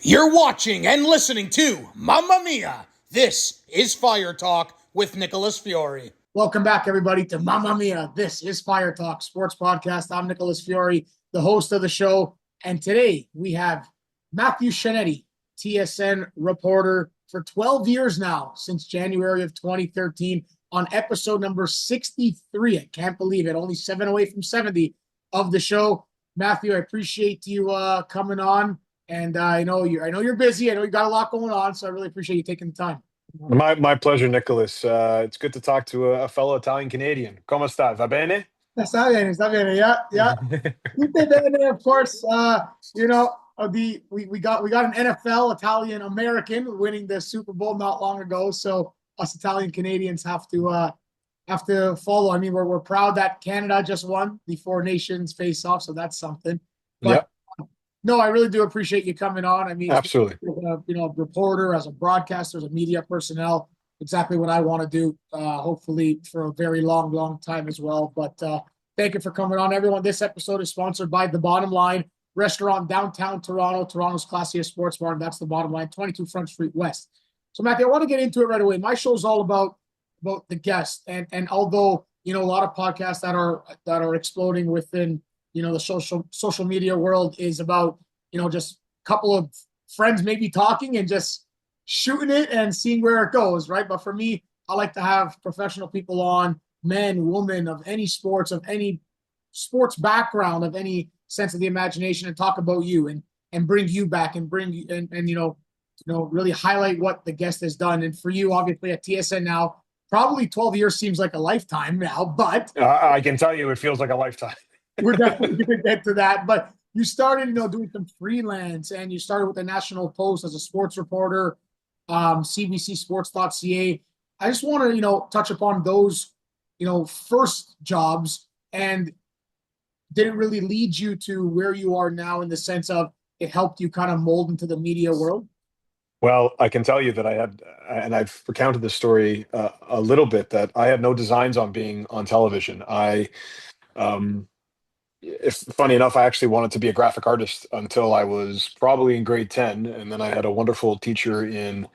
You're watching and listening to Mamma Mia! This is Fire Talk with Nicholas Fiore. Welcome back, everybody, to Mamma Mia! This is Fire Talk Sports Podcast. I'm Nicholas Fiore, the host of the show. And today we have Matthew Scianitti, TSN reporter for 12 years now, since January of 2013, on episode number 63. I can't believe it. Only 7 away from 70 of the show. Matthew, I appreciate you coming on. And I know you're busy. I know you got a lot going on, so I really appreciate you taking the time. My pleasure, Nicholas. It's good to talk to a fellow Italian Canadian. Come sta? Va bene? Sta bene. Yeah. Tutte bene, of course. We got an NFL Italian American winning the Super Bowl not long ago, so us Italian Canadians have to follow. I mean, we're proud that Canada just won the Four Nations face-off, so that's something. But Yep. No, I really do appreciate you coming on. I mean, Absolutely. A reporter, as a broadcaster, as a media personnel, exactly what I want to do, hopefully for a very long time as well. But thank you for coming on, everyone. This episode is sponsored by The Bottom Line Restaurant, downtown Toronto, Toronto's classiest sports bar, and that's The Bottom Line, 22 Front Street West. So, Matthew, I want to get into it right away. My show's all about the guest, and although a lot of podcasts that are exploding within the social media world is about, just a couple of friends maybe talking and just shooting it and seeing where it goes, right? But for me, I like to have professional people on, men, women, of any sports background, of any sense of the imagination, and talk about you and bring you back and bring you and really highlight what the guest has done. And for you, obviously at TSN now, probably 12 years seems like a lifetime now, but I can tell you it feels like a lifetime. We're definitely going to get to that. But you started, doing some freelance, and you started with the National Post as a sports reporter, cbcsports.ca. I just want to, touch upon those, first jobs, and did it really lead you to where you are now in the sense of it helped you kind of mold into the media world? Well, I can tell you that I had, and I've recounted this story a little bit, that I had no designs on being on television. If funny enough, I actually wanted to be a graphic artist until I was probably in grade 10. And then I had a wonderful teacher in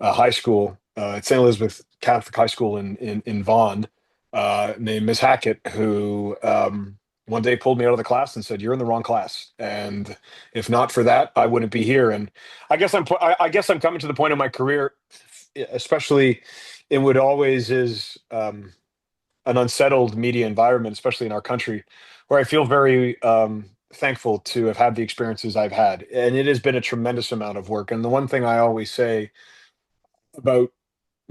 high school at St. Elizabeth Catholic High School in Vaughan, named Miss Hackett, who one day pulled me out of the class and said, "You're in the wrong class. And if not for that, I wouldn't be here." And I guess I'm coming to the point in my career, especially in what always is an unsettled media environment, especially in our country, where I feel very thankful to have had the experiences I've had. And it has been a tremendous amount of work. And the one thing I always say about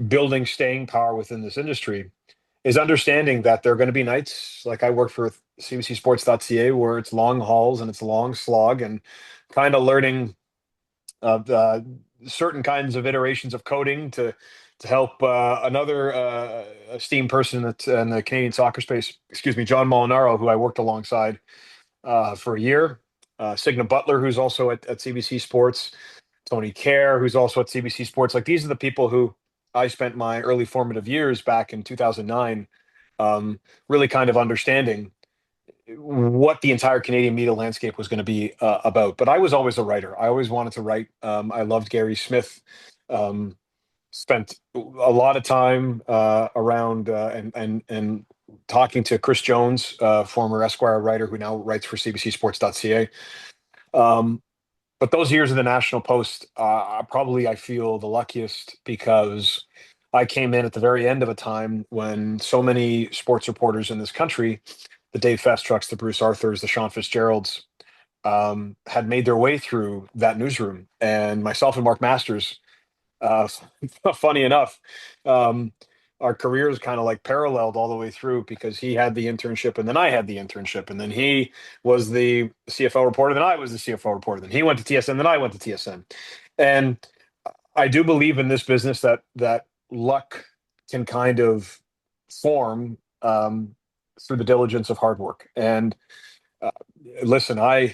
building staying power within this industry is understanding that there are going to be nights, like I worked for cbcsports.ca, where it's long hauls and it's a long slog, and kind of learning certain kinds of iterations of coding to help another esteemed person in the Canadian soccer space, John Molinaro, who I worked alongside for a year, Signa Butler, who's also at CBC Sports, Tony Kerr, who's also at CBC Sports. Like, these are the people who I spent my early formative years back in 2009 really kind of understanding what the entire Canadian media landscape was going to be about. But I was always a writer. I always wanted to write. I loved Gary Smith. Spent a lot of time around and talking to Chris Jones, former Esquire writer who now writes for cbcsports.ca. But those years in the National Post, probably I feel the luckiest, because I came in at the very end of a time when so many sports reporters in this country, the Dave Festrucks, the Bruce Arthurs, the Sean Fitzgeralds, had made their way through that newsroom. And myself and Mark Masters, funny enough, our careers kind of like paralleled all the way through, because he had the internship and then I had the internship, and then he was the CFL reporter, then I was the CFL reporter, then he went to TSN, then I went to TSN. And I do believe in this business that luck can kind of form through the diligence of hard work. And listen, I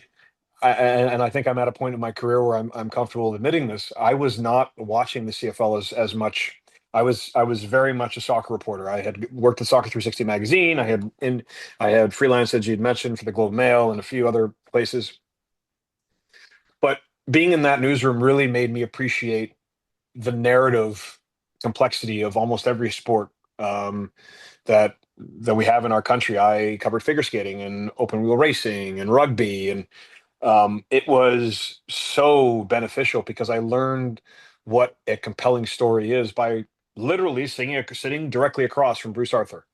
think I'm at a point in my career where I'm comfortable admitting this. I was not watching the CFL as much. I was very much a soccer reporter. I had worked at Soccer 360 magazine. I had freelance, as you'd mentioned, for the Globe Mail and a few other places. But being in that newsroom really made me appreciate the narrative complexity of almost every sport that we have in our country. I covered figure skating and open wheel racing and rugby, and it was so beneficial because I learned what a compelling story is by literally sitting directly across from Bruce Arthur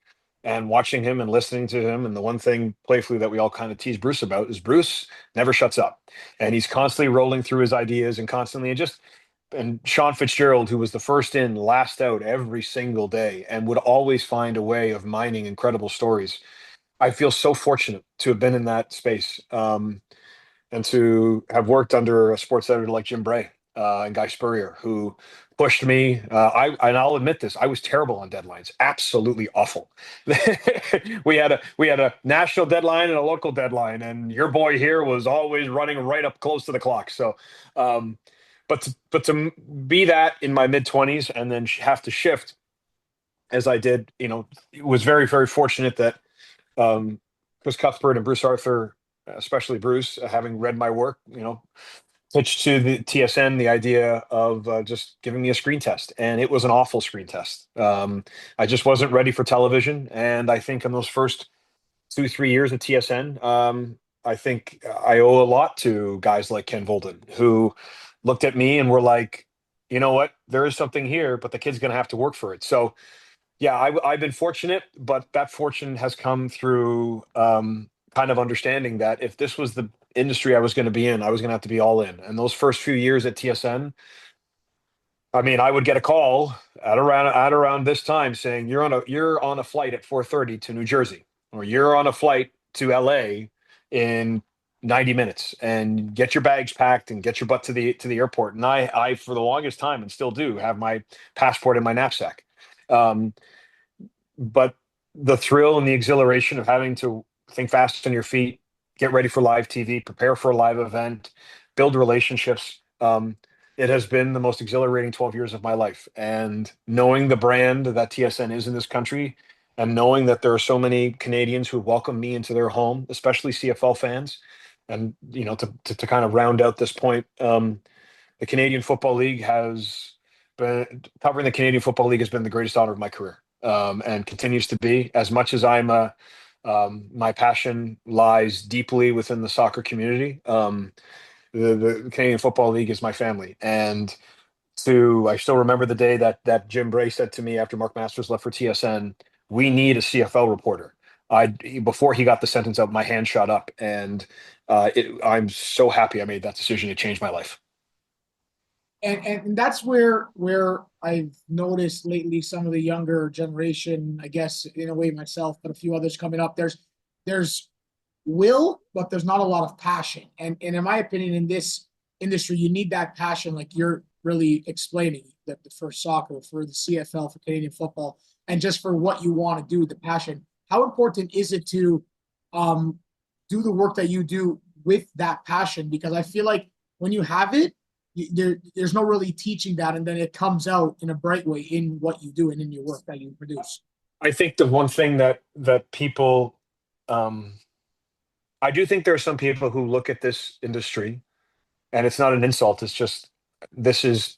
and watching him and listening to him. And the one thing playfully that we all kind of tease Bruce about is Bruce never shuts up, and he's constantly rolling through his ideas and constantly and Sean Fitzgerald, who was the first in, last out every single day and would always find a way of mining incredible stories. I feel so fortunate to have been in that space. And to have worked under a sports editor like Jim Bray and Guy Spurrier, who pushed me. And I'll admit this: I was terrible on deadlines, absolutely awful. We had a national deadline and a local deadline, and your boy here was always running right up close to the clock. So, but to be that in my mid-20s and then have to shift as I did, was very very fortunate that Chris Cuthbert and Bruce Arthur, especially Bruce, having read my work, pitched to the TSN the idea of just giving me a screen test, and it was an awful screen test. I just wasn't ready for television, and I think in those first 2-3 years at TSN, I think I owe a lot to guys like Ken Volden, who looked at me and were like, you know what, there is something here, but the kid's going to have to work for it. So yeah, I've been fortunate, but that fortune has come through kind of understanding that if this was the industry I was going to be in, I was going to have to be all in. And those first few years at TSN, I mean, I would get a call at around this time saying you're on a flight at 4:30 to New Jersey, or you're on a flight to LA in 90 minutes, and get your bags packed and get your butt to the airport. And I for the longest time, and still do, have my passport in my knapsack. Um, but the thrill and the exhilaration of having to think fast on your feet, get ready for live TV, prepare for a live event, build relationships. It has been the most exhilarating 12 years of my life. And knowing the brand that TSN is in this country, and knowing that there are so many Canadians who welcome me into their home, especially CFL fans, and to kind of round out this point, the Canadian Football League has been covering the Canadian Football League has been the greatest honor of my career, and continues to be. As much as my passion lies deeply within the soccer community. The Canadian Football League is my family, and I still remember the day that Jim Bray said to me after Mark Masters left for TSN, "We need a CFL reporter." Before he got the sentence out, my hand shot up, and I'm so happy I made that decision. It changed my life. And that's where I've noticed lately some of the younger generation, I guess in a way myself, but a few others coming up. There's will, but there's not a lot of passion. And in my opinion, in this industry, you need that passion, like you're really explaining, that for soccer, for the CFL, for Canadian football, and just for what you want to do, the passion. How important is it to do the work that you do with that passion? Because I feel like when you have it, there's no really teaching that, and then it comes out in a bright way in what you do and in your work that you produce. I think the one thing that people, I do think there are some people who look at this industry, and it's not an insult. It's just this is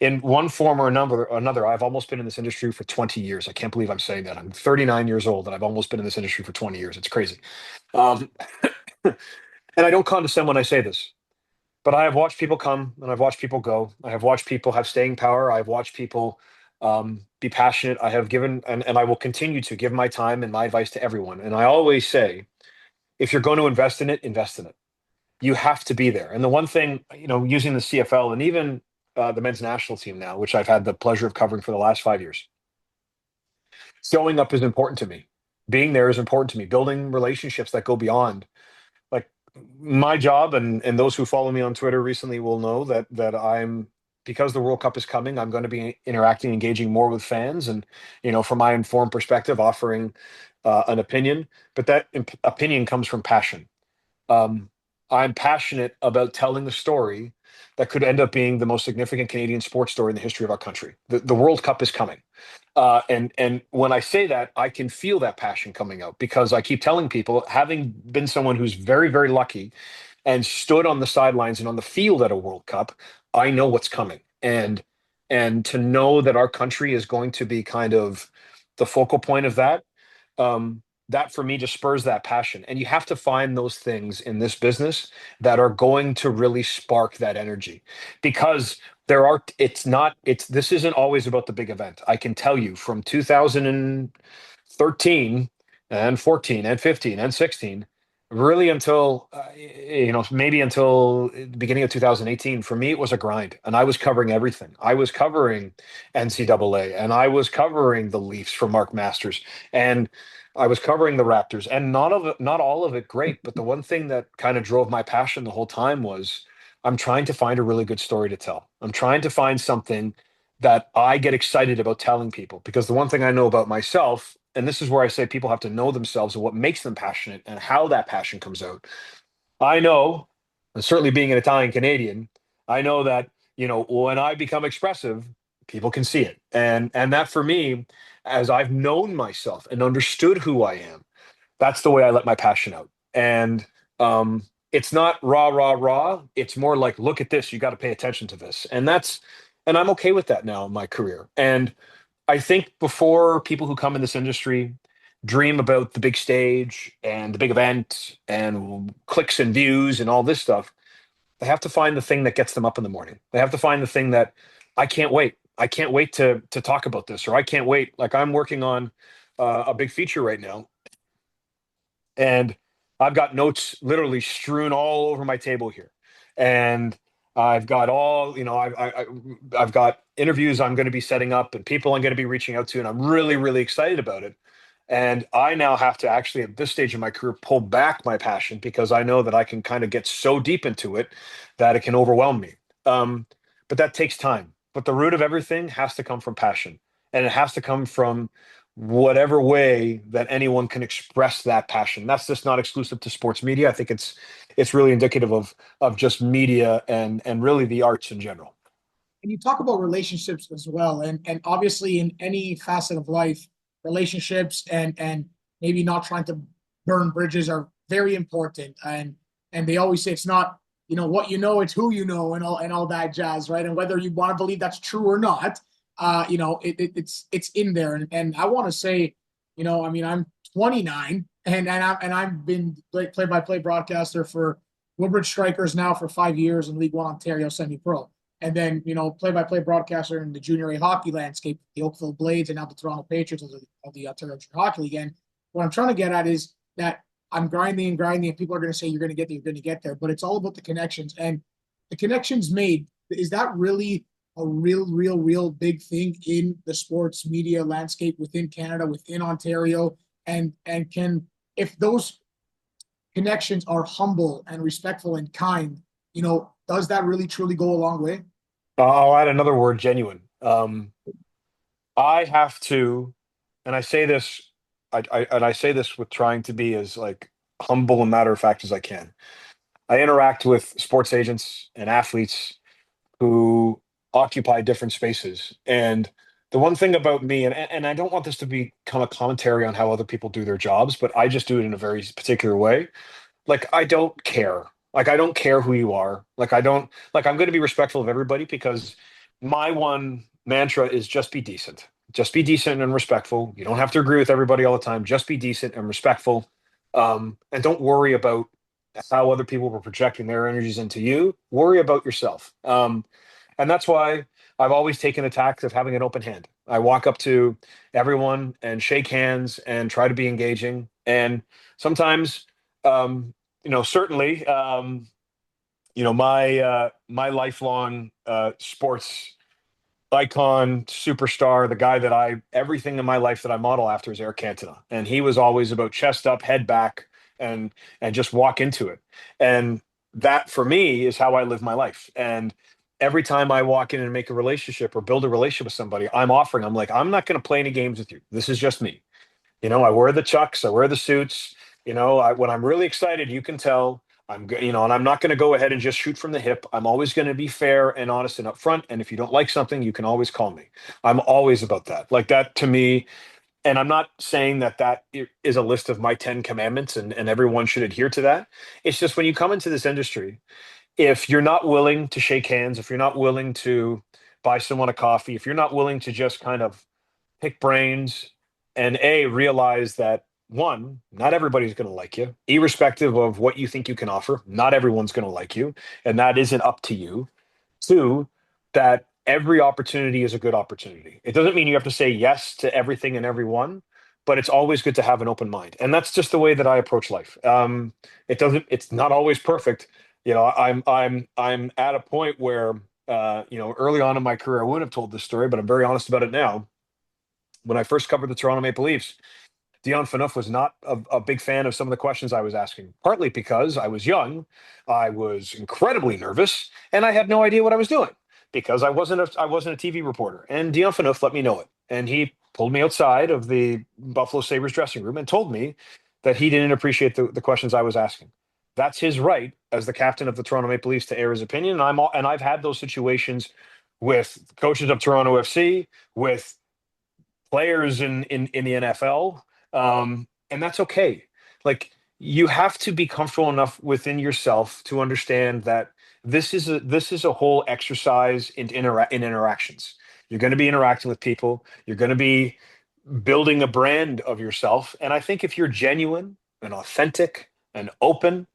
in one form or another. I've almost been in this industry for 20 years. I can't believe I'm saying that. I'm 39 years old, and I've almost been in this industry for 20 years. It's crazy. Um, and I don't condescend when I say this, but I have watched people come and I've watched people go. I have watched people have staying power. I've watched people be passionate. I have given, and I will continue to give my time and my advice to everyone. And I always say, if you're going to invest in it, invest in it. You have to be there. And the one thing, using the CFL and even the men's national team now, which I've had the pleasure of covering for the last 5 years, showing up is important to me. Being there is important to me. Building relationships that go beyond, like, my job, and those who follow me on Twitter recently will know that because the World Cup is coming, I'm going to be interacting, engaging more with fans, and from my informed perspective, offering an opinion. But that opinion comes from passion. Um, I'm passionate about telling the story that could end up being the most significant Canadian sports story in the history of our country. The World Cup is coming. And when I say that, I can feel that passion coming out, because I keep telling people, having been someone who's very, very lucky and stood on the sidelines and on the field at a World Cup, I know what's coming. And to know that our country is going to be kind of the focal point of that, that for me just spurs that passion. And you have to find those things in this business that are going to really spark that energy, because this isn't always about the big event. I can tell you from 2013 and 14 and 15 and 16, really until maybe until the beginning of 2018, for me it was a grind, and I was covering everything. I was covering NCAA, and I was covering the Leafs for Mark Masters, and I was covering the Raptors, and not all of it great, but the one thing that kind of drove my passion the whole time was I'm trying to find a really good story to tell. I'm trying to find something that I get excited about telling people, because the one thing I know about myself, and this is where I say people have to know themselves and what makes them passionate and how that passion comes out. I know, and certainly being an Italian Canadian, I know that, when I become expressive, people can see it. And that for me, as I've known myself and understood who I am, that's the way I let my passion out. And it's not rah, rah, rah. It's more like, look at this, you got to pay attention to this. And I'm okay with that now in my career. And I think before people who come in this industry dream about the big stage and the big event and clicks and views and all this stuff, they have to find the thing that gets them up in the morning. They have to find the thing that I can't wait. I can't wait to talk about this, or I can't wait. Like I'm working on a big feature right now, and I've got notes literally strewn all over my table here, and I've got all I've got interviews I'm going to be setting up and people I'm going to be reaching out to, and I'm really really excited about it. And I now have to actually, at this stage of my career, pull back my passion, because I know that I can kind of get so deep into it that it can overwhelm me. But that takes time. But the root of everything has to come from passion, and it has to come from whatever way that anyone can express that passion. That's just not exclusive to sports media. I think it's really indicative of just media and really the arts in general. And you talk about relationships as well, and obviously in any facet of life, relationships and maybe not trying to burn bridges are very important. And they always say it's not what you know, it's who you know, and all that jazz, right? And whether you want to believe that's true or not, it's in there. And I want to say, I mean, I'm 29, and I've been play-by-play broadcaster for Woodbridge Strikers now for 5 years in League One Ontario semi-pro. And then, play-by-play broadcaster in the junior A hockey landscape, the Oakville Blades and now the Toronto Patriots of the Ontario Junior Hockey League. And what I'm trying to get at is that I'm grinding and grinding, and people are going to say you're going to get there, you're going to get there. But it's all about the connections. And the connections made, is that really a real big thing in the sports media landscape within Canada, within Ontario? And can, if those connections are humble and respectful and kind, does that really truly go a long way? I'll add another word: genuine. I have to, and I say this, I say this with trying to be as like humble and matter of fact as I can. I interact with sports agents and athletes who occupy different spaces, and the one thing about me, and I don't want this to become a commentary on how other people do their jobs, but I just do it in a very particular way. Like I don't care. Like I don't care who you are. Like I don't like I'm going to be respectful of everybody, because my one mantra is just be decent. Just be decent and respectful. You don't have to agree with everybody all the time. Just be decent and respectful. And don't worry about how other people were projecting their energies into you. Worry about yourself. And that's why I've always taken the tact of having an open hand. I walk up to everyone and shake hands and try to be engaging. And sometimes, certainly, my lifelong sports icon, superstar, the guy that everything in my life that I model after is Eric Cantona, and he was always about chest up, head back, and just walk into it. And that for me is how I live my life. And every time I walk in and make a relationship or build a relationship with somebody, I'm like, I'm not going to play any games with you. This is just me. I wear the chucks, I wear the suits. When I'm really excited, you can tell and I'm not going to go ahead and just shoot from the hip. I'm always going to be fair and honest and upfront. And if you don't like something, you can always call me. I'm always about that. Like that to me, And I'm not saying that is a list of my 10 commandments and everyone should adhere to that. It's just when you come into this industry, if you're not willing to shake hands, if you're not willing to buy someone a coffee, if you're not willing to just kind of pick brains and realize that one, not everybody's going to like you, irrespective of what you think you can offer. Not everyone's going to like you, and that isn't up to you. Two, that every opportunity is a good opportunity. It doesn't mean you have to say yes to everything and everyone, but it's always good to have an open mind, and that's just the way that I approach life. It's not always perfect. I'm at a point where early on in my career I would have told this story, but I'm very honest about it now. When I first covered the Toronto Maple Leafs, Dion Phaneuf was not a big fan of some of the questions I was asking, partly because I was young, I was incredibly nervous, and I had no idea what I was doing because I wasn't a TV reporter. And Dion Phaneuf let me know it, and he pulled me outside of the Buffalo Sabres dressing room and told me that he didn't appreciate the questions I was asking. That's his right as the captain of the Toronto Maple Leafs to air his opinion, and I've had those situations with coaches of Toronto FC, with players in the NFL, and that's okay. Like you have to be comfortable enough within yourself to understand that this is a whole exercise in interactions. You're going to be interacting with people. You're going to be building a brand of yourself, and I think if you're genuine and authentic and open,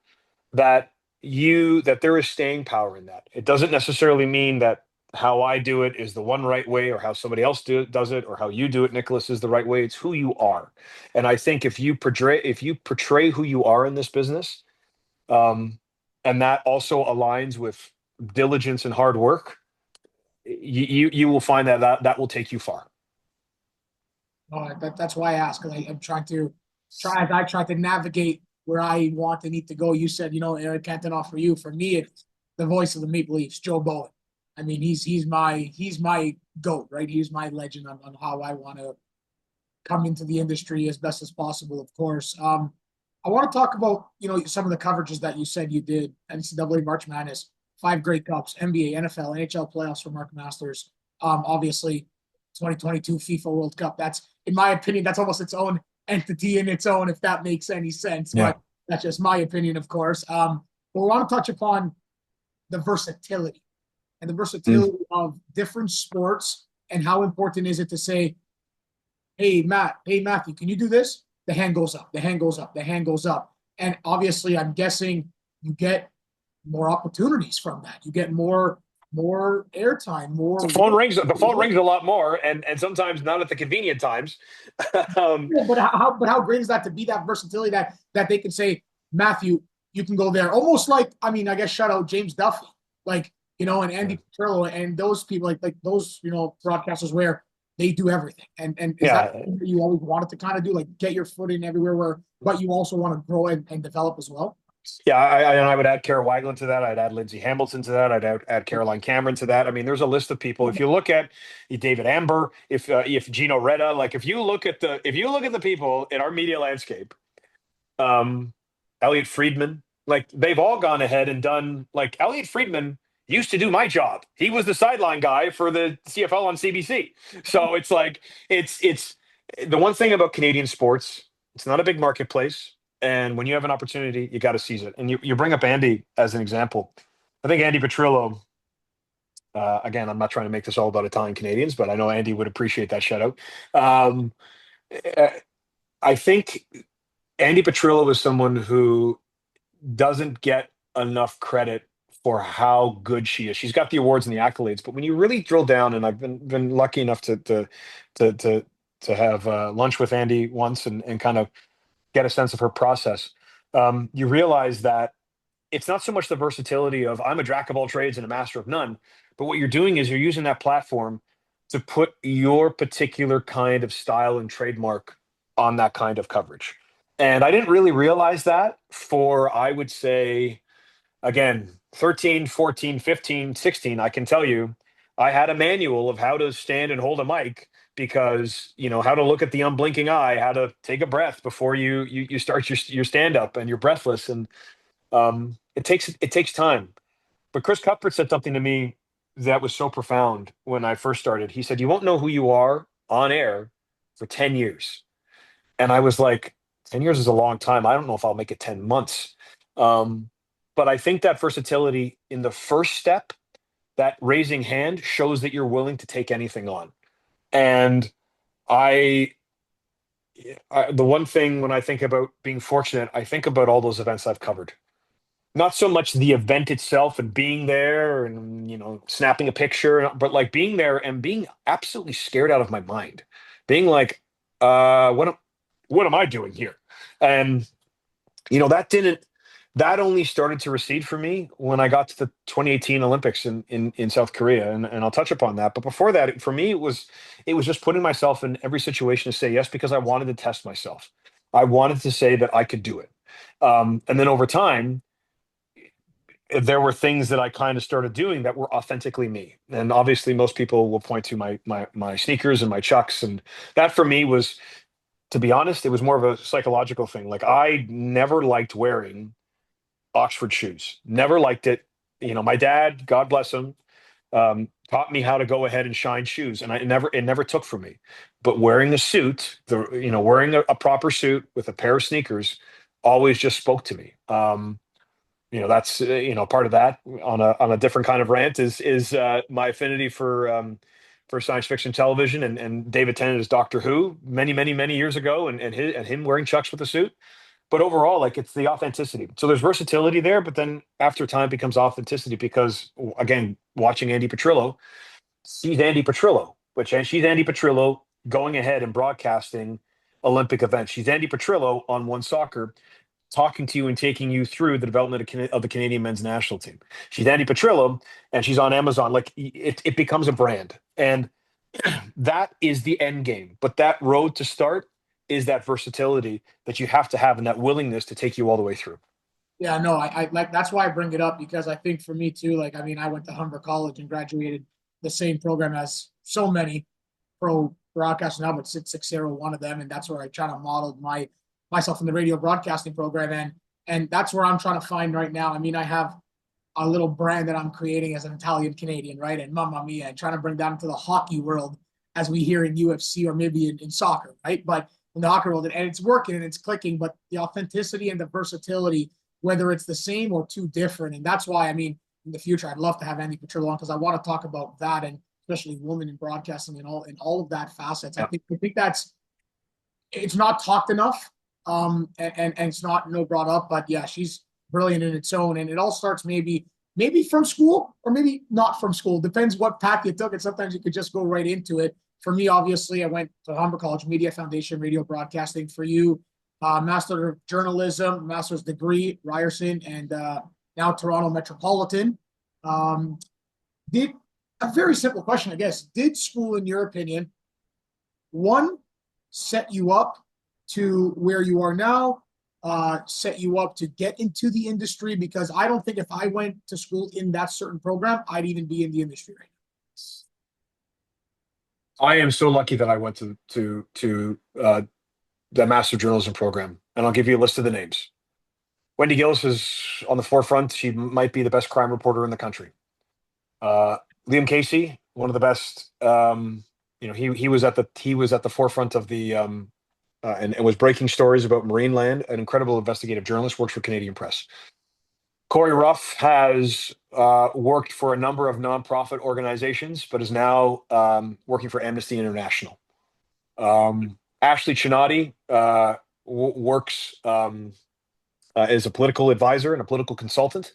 that there is staying power in that. It doesn't necessarily mean that how I do it is the one right way, or how somebody else does it, or how you do it, Nicholas, is the right way. It's who you are. And I think if you portray who you are in this business, um, and that also aligns with diligence and hard work, you will find that will take you far. That's why I ask. 'Cause I'm trying to navigate where I want and need to go. You said, Eric Cantona for you. For me, it's the voice of the Maple Leafs, Joe Bowen. I mean, he's my goat, right? He's my legend on how I want to come into the industry as best as possible, of course. I want to talk about, some of the coverages that you said you did: NCAA March Madness, 5 Grey Cups, NBA, NFL, NHL playoffs for Mark Masters. Obviously, 2022 FIFA World Cup. That's, in my opinion, that's almost its own entity in its own, if that makes any sense. Yeah. But that's just my opinion, of course. But we want to touch upon the versatility of different sports, and how important is it to say, hey, Matthew, can you do this? The hand goes up, the hand goes up, the hand goes up. And obviously, I'm guessing you get more opportunities from that. You get more airtime, more. The phone rings a lot more, and sometimes not at the convenient times. Yeah, but how great is that to be that versatility that they can say, Matthew, you can go there. Almost like, I mean, I guess shout out James Duffy, like, and Andy Petrillo and those people, like those, broadcasters where they do everything. And is that something that you always wanted to kind of do, like get your foot in everywhere, but you also want to grow and develop as well? Yeah, I would add Kara Wagland to that. I'd add Lindsay Hamilton to that. I'd add Caroline Cameron to that. I mean, there's a list of people. If you look at David Amber, if Gino Reda, like if you look at the people in our media landscape, Elliot Friedman, like they've all gone ahead and done. Like Elliot Friedman used to do my job. He was the sideline guy for the CFL on CBC. So it's like it's the one thing about Canadian sports. It's not a big marketplace. And when you have an opportunity, you got to seize it. And you bring up Andy as an example. I think Andy Petrillo, again, I'm not trying to make this all about Italian Canadians, but I know Andy would appreciate that shout out. Uh, I think Andy Petrillo is someone who doesn't get enough credit for how good she is. She's got the awards and the accolades, but when you really drill down, and I've been lucky enough to have lunch with Andy once and kind of get a sense of her process, you realize that it's not so much the versatility of I'm a jack of all trades and a master of none, but what you're doing is you're using that platform to put your particular kind of style and trademark on that kind of coverage. And I didn't really realize that for, I would say, again, 13, 14, 15, 16, I can tell you, I had a manual of how to stand and hold a mic because, how to look at the unblinking eye, how to take a breath before you start your stand up and you're breathless. And it takes time. But Chris Cuthbert said something to me that was so profound when I first started. He said, "You won't know who you are on air for 10 years. And I was like, 10 years is a long time. I don't know if I'll make it 10 months. Um, but I think that versatility in the first step, that raising hand, shows that you're willing to take anything on. And I, the one thing when I think about being fortunate, I think about all those events I've covered. Not so much the event itself and being there and, snapping a picture, but like being there and being absolutely scared out of my mind. Being like, what am I doing here? And that only started to recede for me when I got to the 2018 Olympics in South Korea, and I'll touch upon that. But before that, for me, it was just putting myself in every situation to say yes, because I wanted to test myself. I wanted to say that I could do it. And then over time, there were things that I kind of started doing that were authentically me. And obviously, most people will point to my sneakers and my Chucks, and that for me was, to be honest, it was more of a psychological thing. Like, I never liked wearing Oxford shoes. Never liked it. My dad, God bless him, taught me how to go ahead and shine shoes, and it never took from me. But wearing a suit, wearing a proper suit with a pair of sneakers, always just spoke to me. That's part of that on a different kind of rant is my affinity for science fiction television and David Tennant's Doctor Who many years ago, and him wearing Chucks with a suit. But overall, like, it's the authenticity. So there's versatility there, but then after time becomes authenticity, because again, watching Andy Petrillo, she's Andy Petrillo, she's Andy Petrillo going ahead and broadcasting Olympic events. She's Andy Petrillo on One Soccer, talking to you and taking you through the development of the Canadian men's national team. She's Andy Petrillo, and she's on Amazon. Like, it becomes a brand, and that is the end game. But that road to start is that versatility that you have to have, and that willingness to take you all the way through. Yeah, no, I like, that's why I bring it up, because I think for me too, like, I mean, I went to Humber College and graduated the same program as so many pro broadcasters now, but Sid Sixero, one of them, and that's where I try to model myself in the radio broadcasting program, and that's where I'm trying to find right now. I mean, I have a little brand that I'm creating as an Italian Canadian, right? And Mamma Mia, and trying to bring that into the hockey world, as we hear in UFC or maybe in soccer, right? But in the hockey world, and it's working and it's clicking, but the authenticity and the versatility, whether it's the same or too different. And that's why, I mean, in the future, I'd love to have Andy Petrillo on, because I want to talk about that, and especially women in broadcasting and all of that facets. Yeah. I think that's, it's not talked enough, and it's not brought up. But yeah, she's brilliant in its own, and it all starts maybe from school or maybe not from school. Depends what path you took, and sometimes you could just go right into it. For me, obviously, I went to Humber College Media Foundation, radio broadcasting. For you, Master of Journalism, master's degree, Ryerson, and now Toronto Metropolitan. Did A very simple question, I guess. Did school, in your opinion, one, set you up to where you are now, set you up to get into the industry? Because I don't think if I went to school in that certain program, I'd even be in the industry right I am so lucky that I went to the Master of Journalism program, and I'll give you a list of the names. Wendy Gillis is on the forefront. She might be the best crime reporter in the country. Liam Casey, one of the best. He was at the forefront of the and was breaking stories about Marineland. An incredible investigative journalist, works for Canadian Press. Corey Ruff has worked for a number of nonprofit organizations, but is now working for Amnesty International. Ashley Chinati works as a political advisor and a political consultant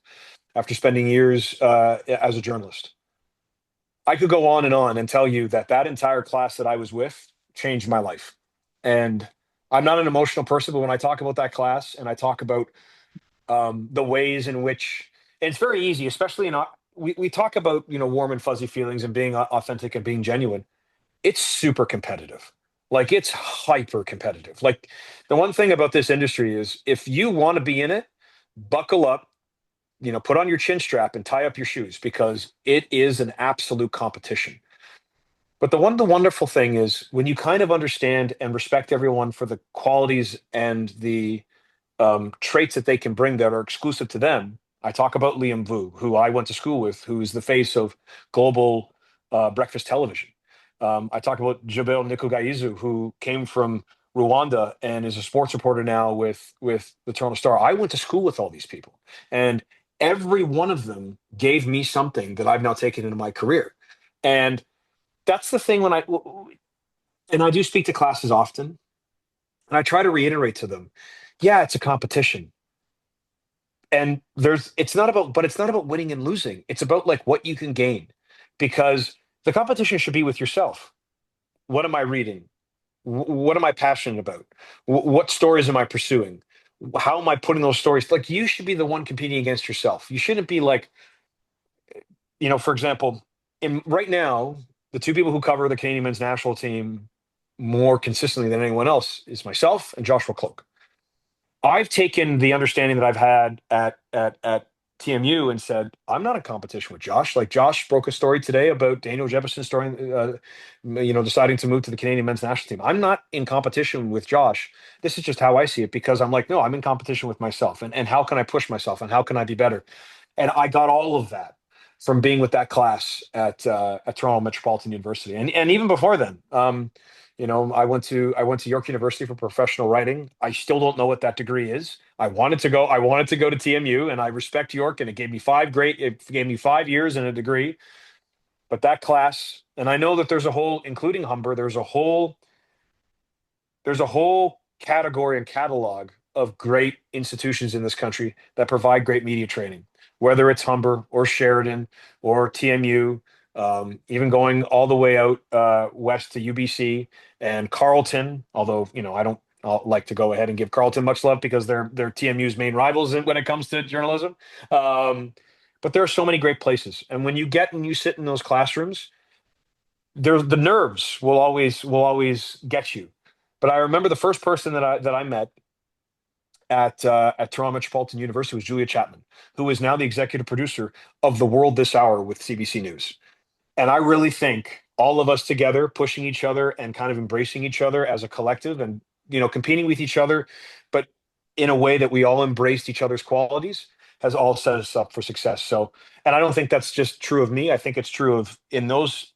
after spending years as a journalist. I could go on and tell you that entire class that I was with changed my life. And I'm not an emotional person, but when I talk about that class and I talk about the ways in which, and it's very easy, especially we talk about, warm and fuzzy feelings and being authentic and being genuine. It's super competitive. Like, it's hyper competitive. Like, the one thing about this industry is, if you want to be in it, buckle up, put on your chin strap and tie up your shoes, because it is an absolute competition. But the wonderful thing is, when you kind of understand and respect everyone for the qualities and the traits that they can bring that are exclusive to them. I talk about Liam Vu, who I went to school with, who is the face of global breakfast television. I talk about Jabel Nikogaizu, who came from Rwanda and is a sports reporter now with the Toronto Star. I went to school with all these people, and every one of them gave me something that I've now taken into my career. And that's the thing and I do speak to classes often, and I try to reiterate to them, yeah, it's a competition. And it's not about winning and losing. It's about like what you can gain, because the competition should be with yourself. What am I reading? What am I passionate about? What stories am I pursuing? How am I putting those stories? Like, you should be the one competing against yourself. You shouldn't be like, for example, in right now, the two people who cover the Canadian men's national team more consistently than anyone else is myself and Joshua Cloak. I've taken the understanding that I've had at TMU and said, I'm not in competition with Josh. Like, Josh broke a story today about Daniel Jefferson story, deciding to move to the Canadian men's national team. I'm not in competition with Josh. This is just how I see it, because I'm like, no, I'm in competition with myself. And how can I push myself, and how can I be better? And I got all of that from being with that class at Toronto Metropolitan University, and even before then. I went to York University for professional writing. I still don't know what that degree is. I wanted to go. I wanted to go to TMU, and I respect York, and it gave me 5 years and a degree. But that class, and I know that there's a whole, including Humber, there's a whole category and catalog of great institutions in this country that provide great media training, whether it's Humber or Sheridan or TMU, even going all the way out west to UBC and Carleton. Although, I don't like to go ahead and give Carleton much love, because they're TMU's main rivals when it comes to journalism. But there are so many great places, and when you sit in those classrooms, the nerves will always get you. But I remember the first person that I met at Toronto Metropolitan University was Julia Chapman, who is now the executive producer of The World This Hour with CBC News. And I really think all of us together, pushing each other and kind of embracing each other as a collective, and competing with each other, but in a way that we all embraced each other's qualities, has all set us up for success. So, and I don't think that's just true of me. I think it's true of in those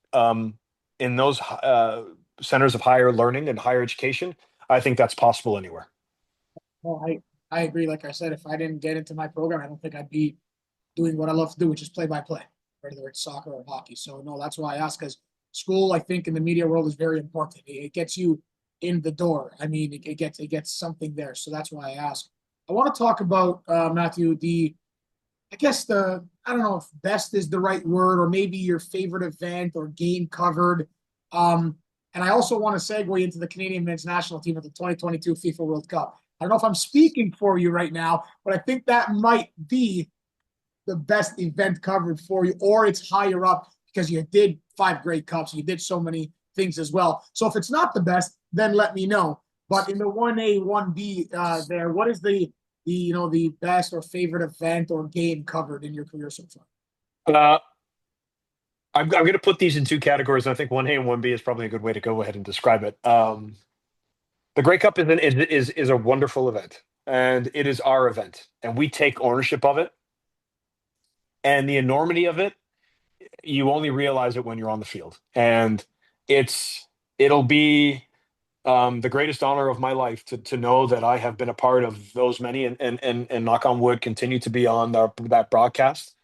centers of higher learning and higher education. I think that's possible anywhere. Well, I agree. Like I said, if I didn't get into my program, I don't think I'd be doing what I love to do, which is play by play, whether it's soccer or hockey. So no, that's why I ask, because school, I think, in the media world is very important. It gets you in the door. I mean, it gets something there. So that's why I ask. I want to talk about Matthew, I guess I don't know if best is the right word, or maybe your favorite event or game covered. And I also want to segue into the Canadian men's national team at the 2022 FIFA World Cup. I don't know if I'm speaking for you right now, but I think that might be the best event covered for you, or it's higher up because you did 5 great cups. You did so many things as well. So if it's not the best, then let me know. But in the 1A, 1B there, what is the best or favorite event or game covered in your career so far? I'm going to put these in two categories. And I think 1A and 1B is probably a good way to go ahead and describe it. The Grey Cup is a wonderful event, and it is our event, and we take ownership of it. And the enormity of it, you only realize it when you're on the field. And it'll be the greatest honor of my life to know that I have been a part of those many, and knock on wood, continue to be on that broadcast,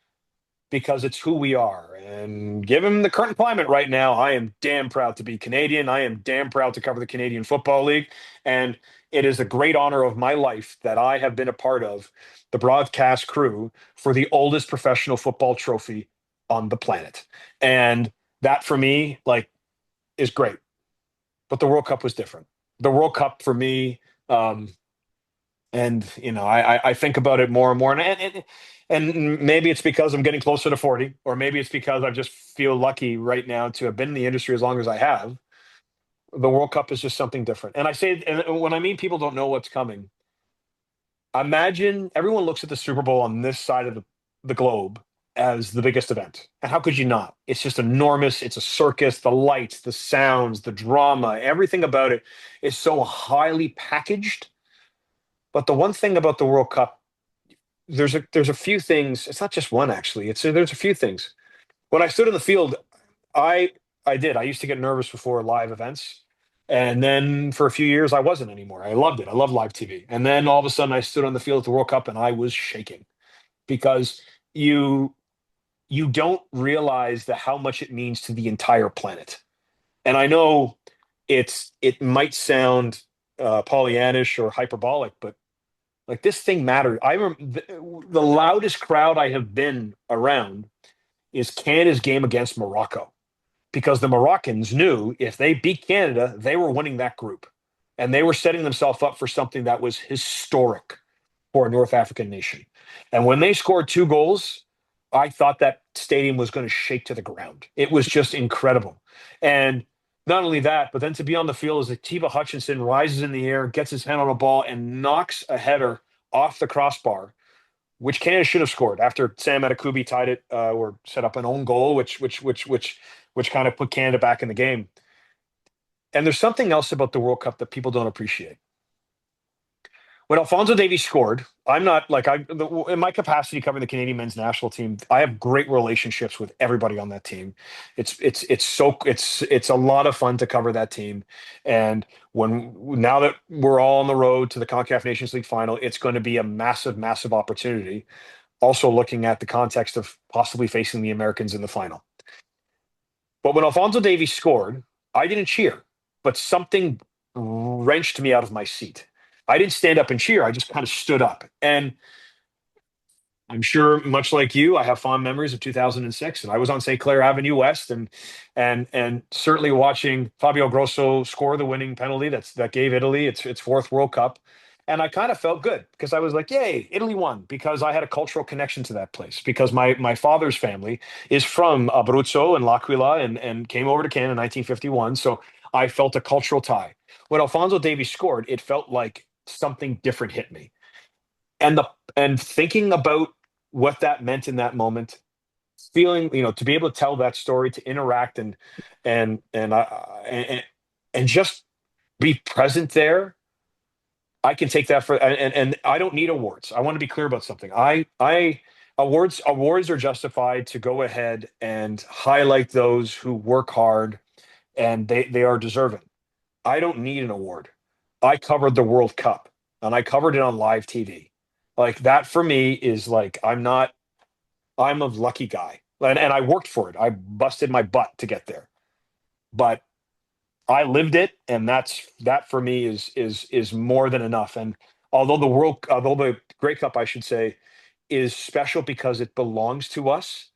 because it's who we are. And given the current climate right now, I am damn proud to be Canadian. I am damn proud to cover the Canadian Football League. And it is a great honor of my life that I have been a part of the broadcast crew for the oldest professional football trophy on the planet. And that, for me, like, is great. But the World Cup was different. The World Cup for me, and I think about it more and more, and maybe it's because I'm getting closer to 40, or maybe it's because I just feel lucky right now to have been in the industry as long as I have. The World Cup is just something different. And I say, and when I mean people don't know what's coming, imagine everyone looks at the Super Bowl on this side of the globe as the biggest event. And how could you not? It's just enormous. It's a circus. The lights, the sounds, the drama, everything about it is so highly packaged. But the one thing about the World Cup, there's a few things. It's not just one, actually. There's a few things. When I stood in the field, I used to get nervous before live events. And then for a few years, I wasn't anymore. I loved it. I loved live TV. And then all of a sudden, I stood on the field at the World Cup and I was shaking because you you don't realize how much it means to the entire planet. And I know it might sound Pollyannish or hyperbolic, but like this thing mattered. The loudest crowd I have been around is Canada's game against Morocco because the Moroccans knew if they beat Canada, they were winning that group. And they were setting themselves up for something that was historic for a North African nation. And when they scored 2 goals, I thought that stadium was going to shake to the ground. It was just incredible. And not only that, but then to be on the field as Atiba Hutchinson rises in the air, gets his hand on a ball, and knocks a header off the crossbar, which Canada should have scored after Sam Adekubi tied it or set up an own goal, which kind of put Canada back in the game. And there's something else about the World Cup that people don't appreciate. When Alfonso Davies scored, I'm not like in my capacity covering the Canadian men's national team. I have great relationships with everybody on that team. It's a lot of fun to cover that team. And now that we're all on the road to the CONCACAF Nations League final, it's going to be a massive, massive opportunity. Also looking at the context of possibly facing the Americans in the final. But when Alfonso Davies scored, I didn't cheer, but something wrenched me out of my seat. I didn't stand up and cheer. I just kind of stood up. And I'm sure, much like you, I have fond memories of 2006, and I was on St. Clair Avenue West, and certainly watching Fabio Grosso score the winning penalty that gave Italy its fourth World Cup. And I kind of felt good because I was like, yay, Italy won, because I had a cultural connection to that place because my father's family is from Abruzzo and L'Aquila and came over to Canada in 1951. So I felt a cultural tie. When Alfonso Davies scored, it felt like something different hit me. And thinking about what that meant in that moment, feeling, to be able to tell that story, to interact and just be present there, I can take that and I don't need awards. I want to be clear about something. I awards are justified to go ahead and highlight those who work hard and they are deserving. I don't need an award. I covered the World Cup and I covered it on live TV. Like that for me is like I'm a lucky guy. And I worked for it. I busted my butt to get there. But I lived it, and that for me is more than enough. And although the Grey Cup, I should say, is special because it belongs to us,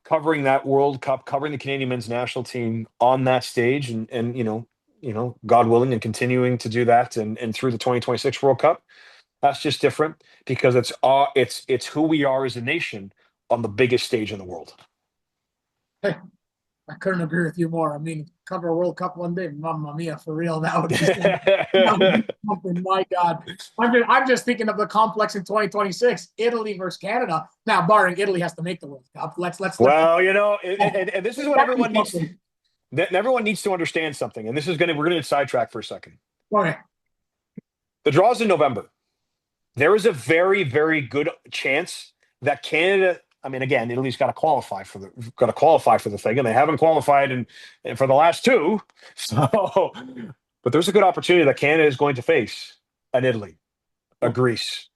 covering that World Cup, covering the Canadian men's national team on that stage, and God willing, and continuing to do that, and through the 2026 World Cup, that's just different because it's who we are as a nation on the biggest stage in the world. Hey, I couldn't agree with you more. I mean, cover a World Cup one day, mamma mia, for real. That would be something. My God, I'm just thinking of the complex in 2026, Italy versus Canada. Now, barring Italy has to make the World Cup. Well, and this is what everyone needs. Everyone needs to understand something, and we're going to get sidetracked for a second. Okay. The draw's in November. There is a very, very good chance that Canada. I mean, again, Italy's got to qualify for the thing, and they haven't qualified and for the last two. So, but there's a good opportunity that Canada is going to face an Italy, a Greece,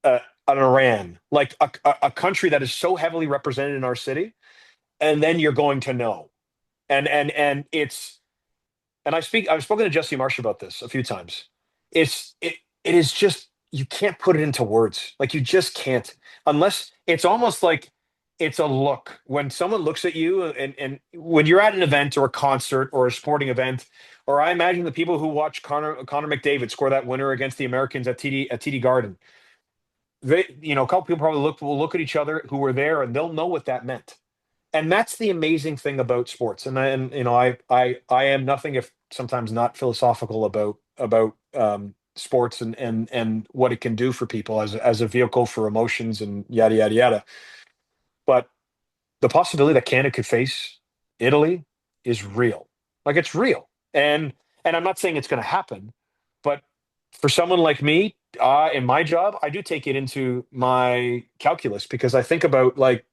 an Iran, like a country that is so heavily represented in our city, and then you're going to know, and I've spoken to Jesse Marsh about this a few times. It is just you can't put it into words. Like you just can't unless it's almost like it's a look when someone looks at you and when you're at an event or a concert or a sporting event, or I imagine the people who watch Connor McDavid score that winner against the Americans at TD Garden. A couple people probably will look at each other who were there and they'll know what that meant. And that's the amazing thing about sports. And I am nothing if sometimes not philosophical about sports and what it can do for people as a vehicle for emotions and yada yada yada. But the possibility that Canada could face Italy is real. Like it's real. And I'm not saying it's going to happen, but for someone like me, in my job, I do take it into my calculus because I think about like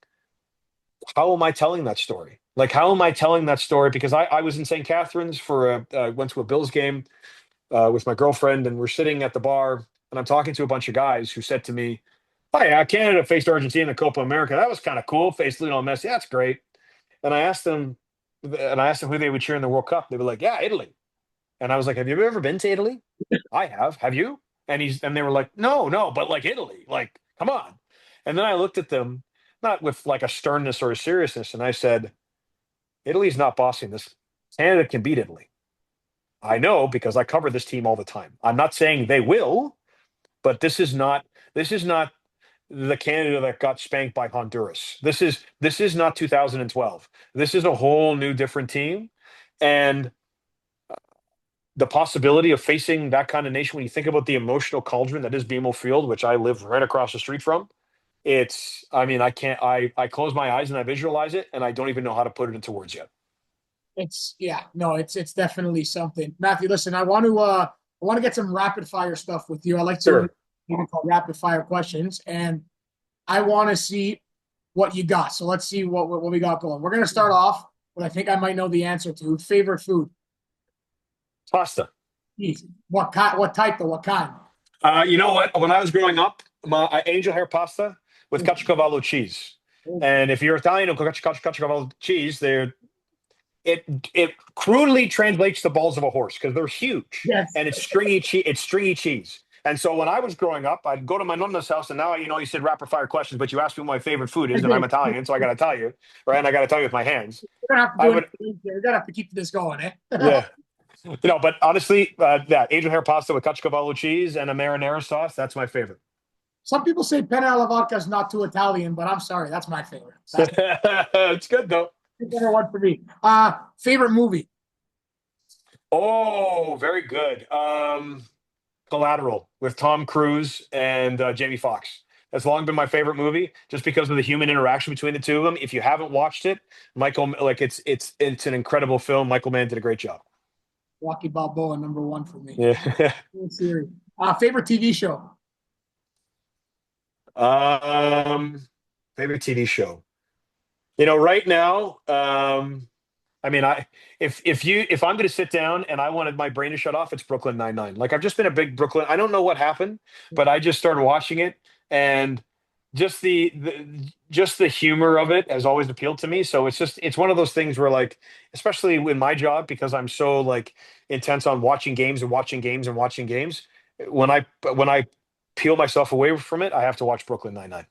how am I telling that story? Like, how am I telling that story? Because I was in St. Catharines went to a Bills game with my girlfriend, and we're sitting at the bar, and I'm talking to a bunch of guys who said to me, "Hi, Canada faced Argentina in the Copa America. That was kind of cool. Faced Lionel Messi. That's great." And I asked them who they would cheer in the World Cup. They were like, "Yeah, Italy." And I was like, "Have you ever been to Italy?" "I have. Have you?" And they were like, "No, no, but like Italy, like come on." And then I looked at them, not with like a sternness or a seriousness, and I said, "Italy's not bossing this. Canada can beat Italy. I know because I cover this team all the time. I'm not saying they will, but this is not the Canada that got spanked by Honduras. This is not 2012. This is a whole new different team, and the possibility of facing that kind of nation, when you think about the emotional cauldron that is BMO Field, which I live right across the street from, I mean, I can't, I close my eyes and I visualize it, and I don't even know how to put it into words yet. It's definitely something. Matthew, listen, I want to get some rapid fire stuff with you. I like to Sure. call rapid fire questions, and I want to see what you got. So let's see what we got going. We're gonna start off with I think I might know the answer to favorite food. Pasta. Easy. What kind? What type? Though? What kind? You know what? When I was growing up, angel hair pasta with caciocavallo cheese. And if you're Italian, caciocavallo cheese, it crudely translates to balls of a horse because they're huge Yes. and it's stringy cheese. It's stringy cheese. And so when I was growing up, I'd go to my nonna's house, and now you said rapid fire questions, but you asked me what my favorite food is, and I'm Italian, so I got to tell you, right? And I got to tell you with my hands. We're gonna have to I do would, it. We're gonna have to keep this going, eh? yeah, but honestly, that angel hair pasta with caciocavallo cheese and a marinara sauce, that's my favorite. Some people say penne alla vodka is not too Italian, but I'm sorry, that's my favorite. That's It's good though. the better one for me. Favorite movie? Oh, very good. Collateral with Tom Cruise and Jamie Foxx. That's long been my favorite movie, just because of the human interaction between the two of them. If you haven't watched it, Michael, like it's an incredible film. Michael Mann did a great job. Rocky Balboa, number one for me. Yeah. Series. Favorite TV show? um, Favorite TV show. Right now, I mean, if I'm going to sit down and I wanted my brain to shut off, it's Brooklyn Nine-Nine. Like I've just been a big Brooklyn. I don't know what happened, but I just started watching it, and just the humor of it has always appealed to me. So it's one of those things where, like, especially in my job, because I'm so like intense on watching games and watching games and watching games. When I peel myself away from it, I have to watch Brooklyn Nine-Nine.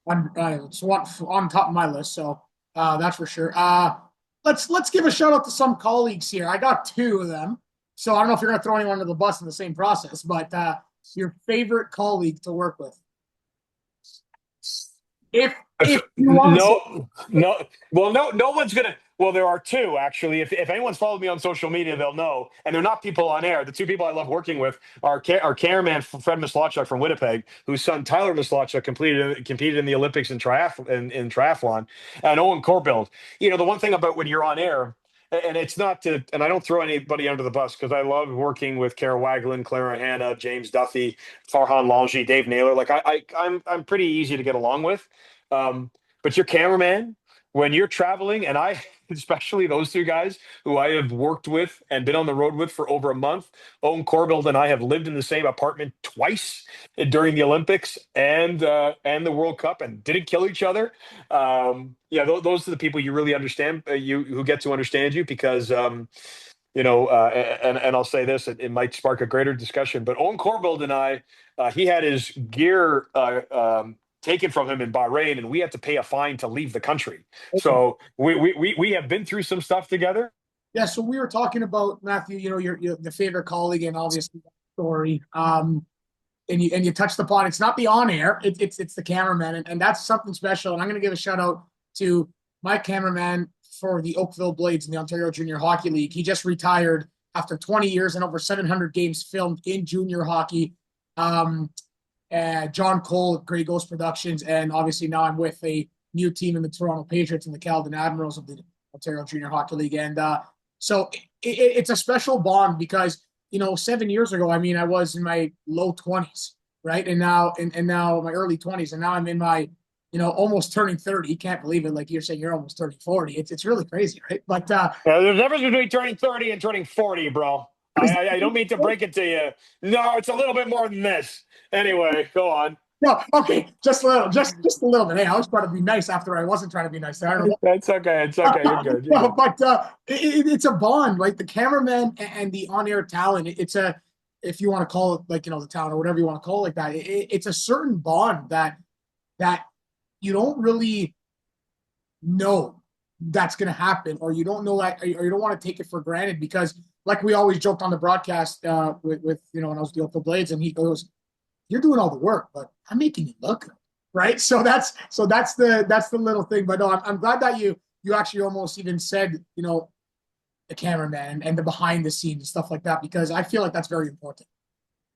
It's one on top of my list, so that's for sure. Let's give a shout out to some colleagues here. I got two of them, so I don't know if you're going to throw anyone under the bus in the same process, but your favorite colleague to work with, if you want to say. No. Well, no one's gonna. Well, there are two actually. If anyone's followed me on social media, they'll know. And they're not people on air. The two people I love working with are our cameraman Fred Mislachuk from Winnipeg, whose son Tyler Mislachuk competed in the Olympics in triathlon, and Owen Corbild. The one thing about when you're on air. And it's not to, and I don't throw anybody under the bus because I love working with Kara Wagland, Clara Hanna, James Duffy, Farhan Lalji, Dave Naylor. Like I'm pretty easy to get along with. But your cameraman, when you're traveling, and I, especially those two guys who I have worked with and been on the road with for over a month, Owen Corbild and I have lived in the same apartment twice during the Olympics and the World Cup, and didn't kill each other. Those are the people you really understand, who get to understand you, because and I'll say this, it might spark a greater discussion, but Owen Corbild and I, he had his gear taken from him in Bahrain, and we had to pay a fine to leave the country. So we have been through some stuff together. Yeah, so we were talking about, Matthew, your the favorite colleague, and obviously that story. And you touched upon, it's not the on air, it's the cameraman, and that's something special. And I'm going to give a shout out to my cameraman for the Oakville Blades in the Ontario Junior Hockey League. He just retired after 20 years and over 700 games filmed in junior hockey. John Cole at Grey Ghost Productions, and obviously now I'm with a new team in the Toronto Patriots and the Caledon Admirals of the Ontario Junior Hockey League. And so it's a special bond because 7 years ago, I mean, I was in my low 20s, right? And now my early 20s, and now I'm in my almost turning 30. You can't believe it. Like you're saying, you're almost turning 40. It's really crazy, right? But Yeah, there's a difference between turning 30 and turning 40, bro. I don't mean to break it to you. No, it's a little bit more than this. Anyway, go on. no, okay, just a little, just a little bit. Hey, I was trying to be nice after I wasn't trying to be nice. I don't know. That's okay. It's okay. You're good. You're No, good. but it's a bond, right? The cameraman and the on-air talent. It's a, if you want to call it like the talent or whatever you want to call it like that. It's a certain bond that you don't really know that's going to happen, or you don't know that, or you don't want to take it for granted because, like we always joked on the broadcast with when I was with the Blades, and he goes, "You're doing all the work, but I'm making it look good." Right. So that's the little thing. But no, I'm glad that you actually almost even said, the cameraman and the behind the scenes and stuff like that, because I feel like that's very important.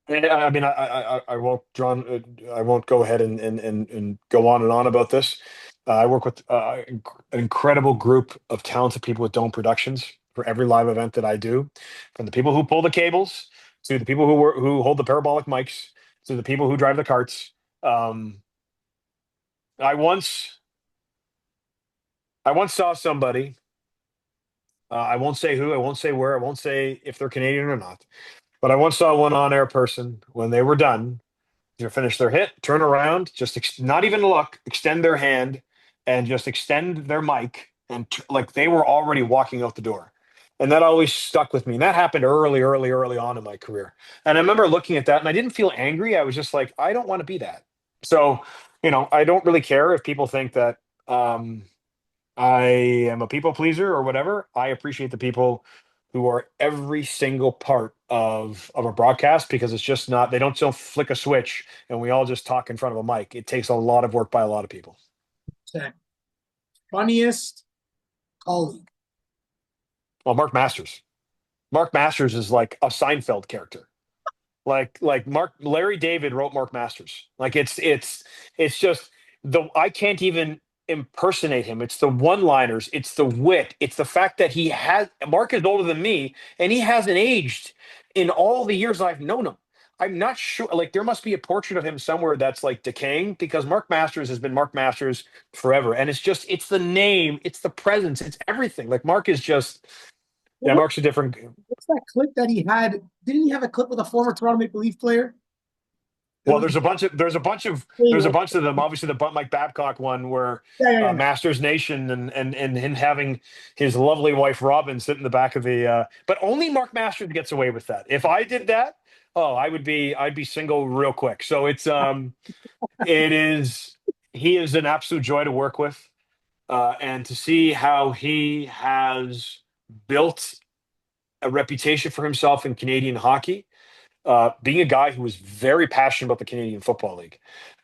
I mean, I won't, John. I won't go ahead and go on and on about this. I work with an incredible group of talented people with Dome Productions for every live event that I do, from the people who pull the cables to the people who hold the parabolic mics to the people who drive the carts. Um, I once saw somebody. I won't say who. I won't say where. I won't say if they're Canadian or not. But I once saw one on-air person when they were done to finish their hit, turn around, just not even look, extend their hand, and just extend their mic, and like they were already walking out the door. And that always stuck with me. And that happened early on in my career. And I remember looking at that, and I didn't feel angry. I was just like, I don't want to be that. So, I don't really care if people think that I am a people pleaser or whatever. I appreciate the people who are every single part of a broadcast, because it's just not, they don't just flick a switch and we all just talk in front of a mic. It takes a lot of work by a lot of people. Funniest colleague. Well, Mark Masters. Mark Masters is like a Seinfeld character. Like Larry David wrote Mark Masters. Like it's just I can't even impersonate him. It's the one-liners, it's the wit, it's the fact that Mark is older than me and he hasn't aged in all the years I've known him. I'm not sure, like there must be a portrait of him somewhere that's like decaying, because Mark Masters has been Mark Masters forever. And it's the name, it's the presence, it's everything. Like Mark is just, yeah, Mark's a different. What's that clip that he had? Didn't he have a clip with a former Toronto Maple Leaf player? Well, there's a bunch of them. Obviously, the Mike Babcock one, where Yeah. Masters Nation and him having his lovely wife Robin sit in the back of the. But only Mark Masters gets away with that. If I did that, I'd be single real quick. So it is. He is an absolute joy to work with, and to see how he has built a reputation for himself in Canadian hockey, being a guy who was very passionate about the Canadian Football League.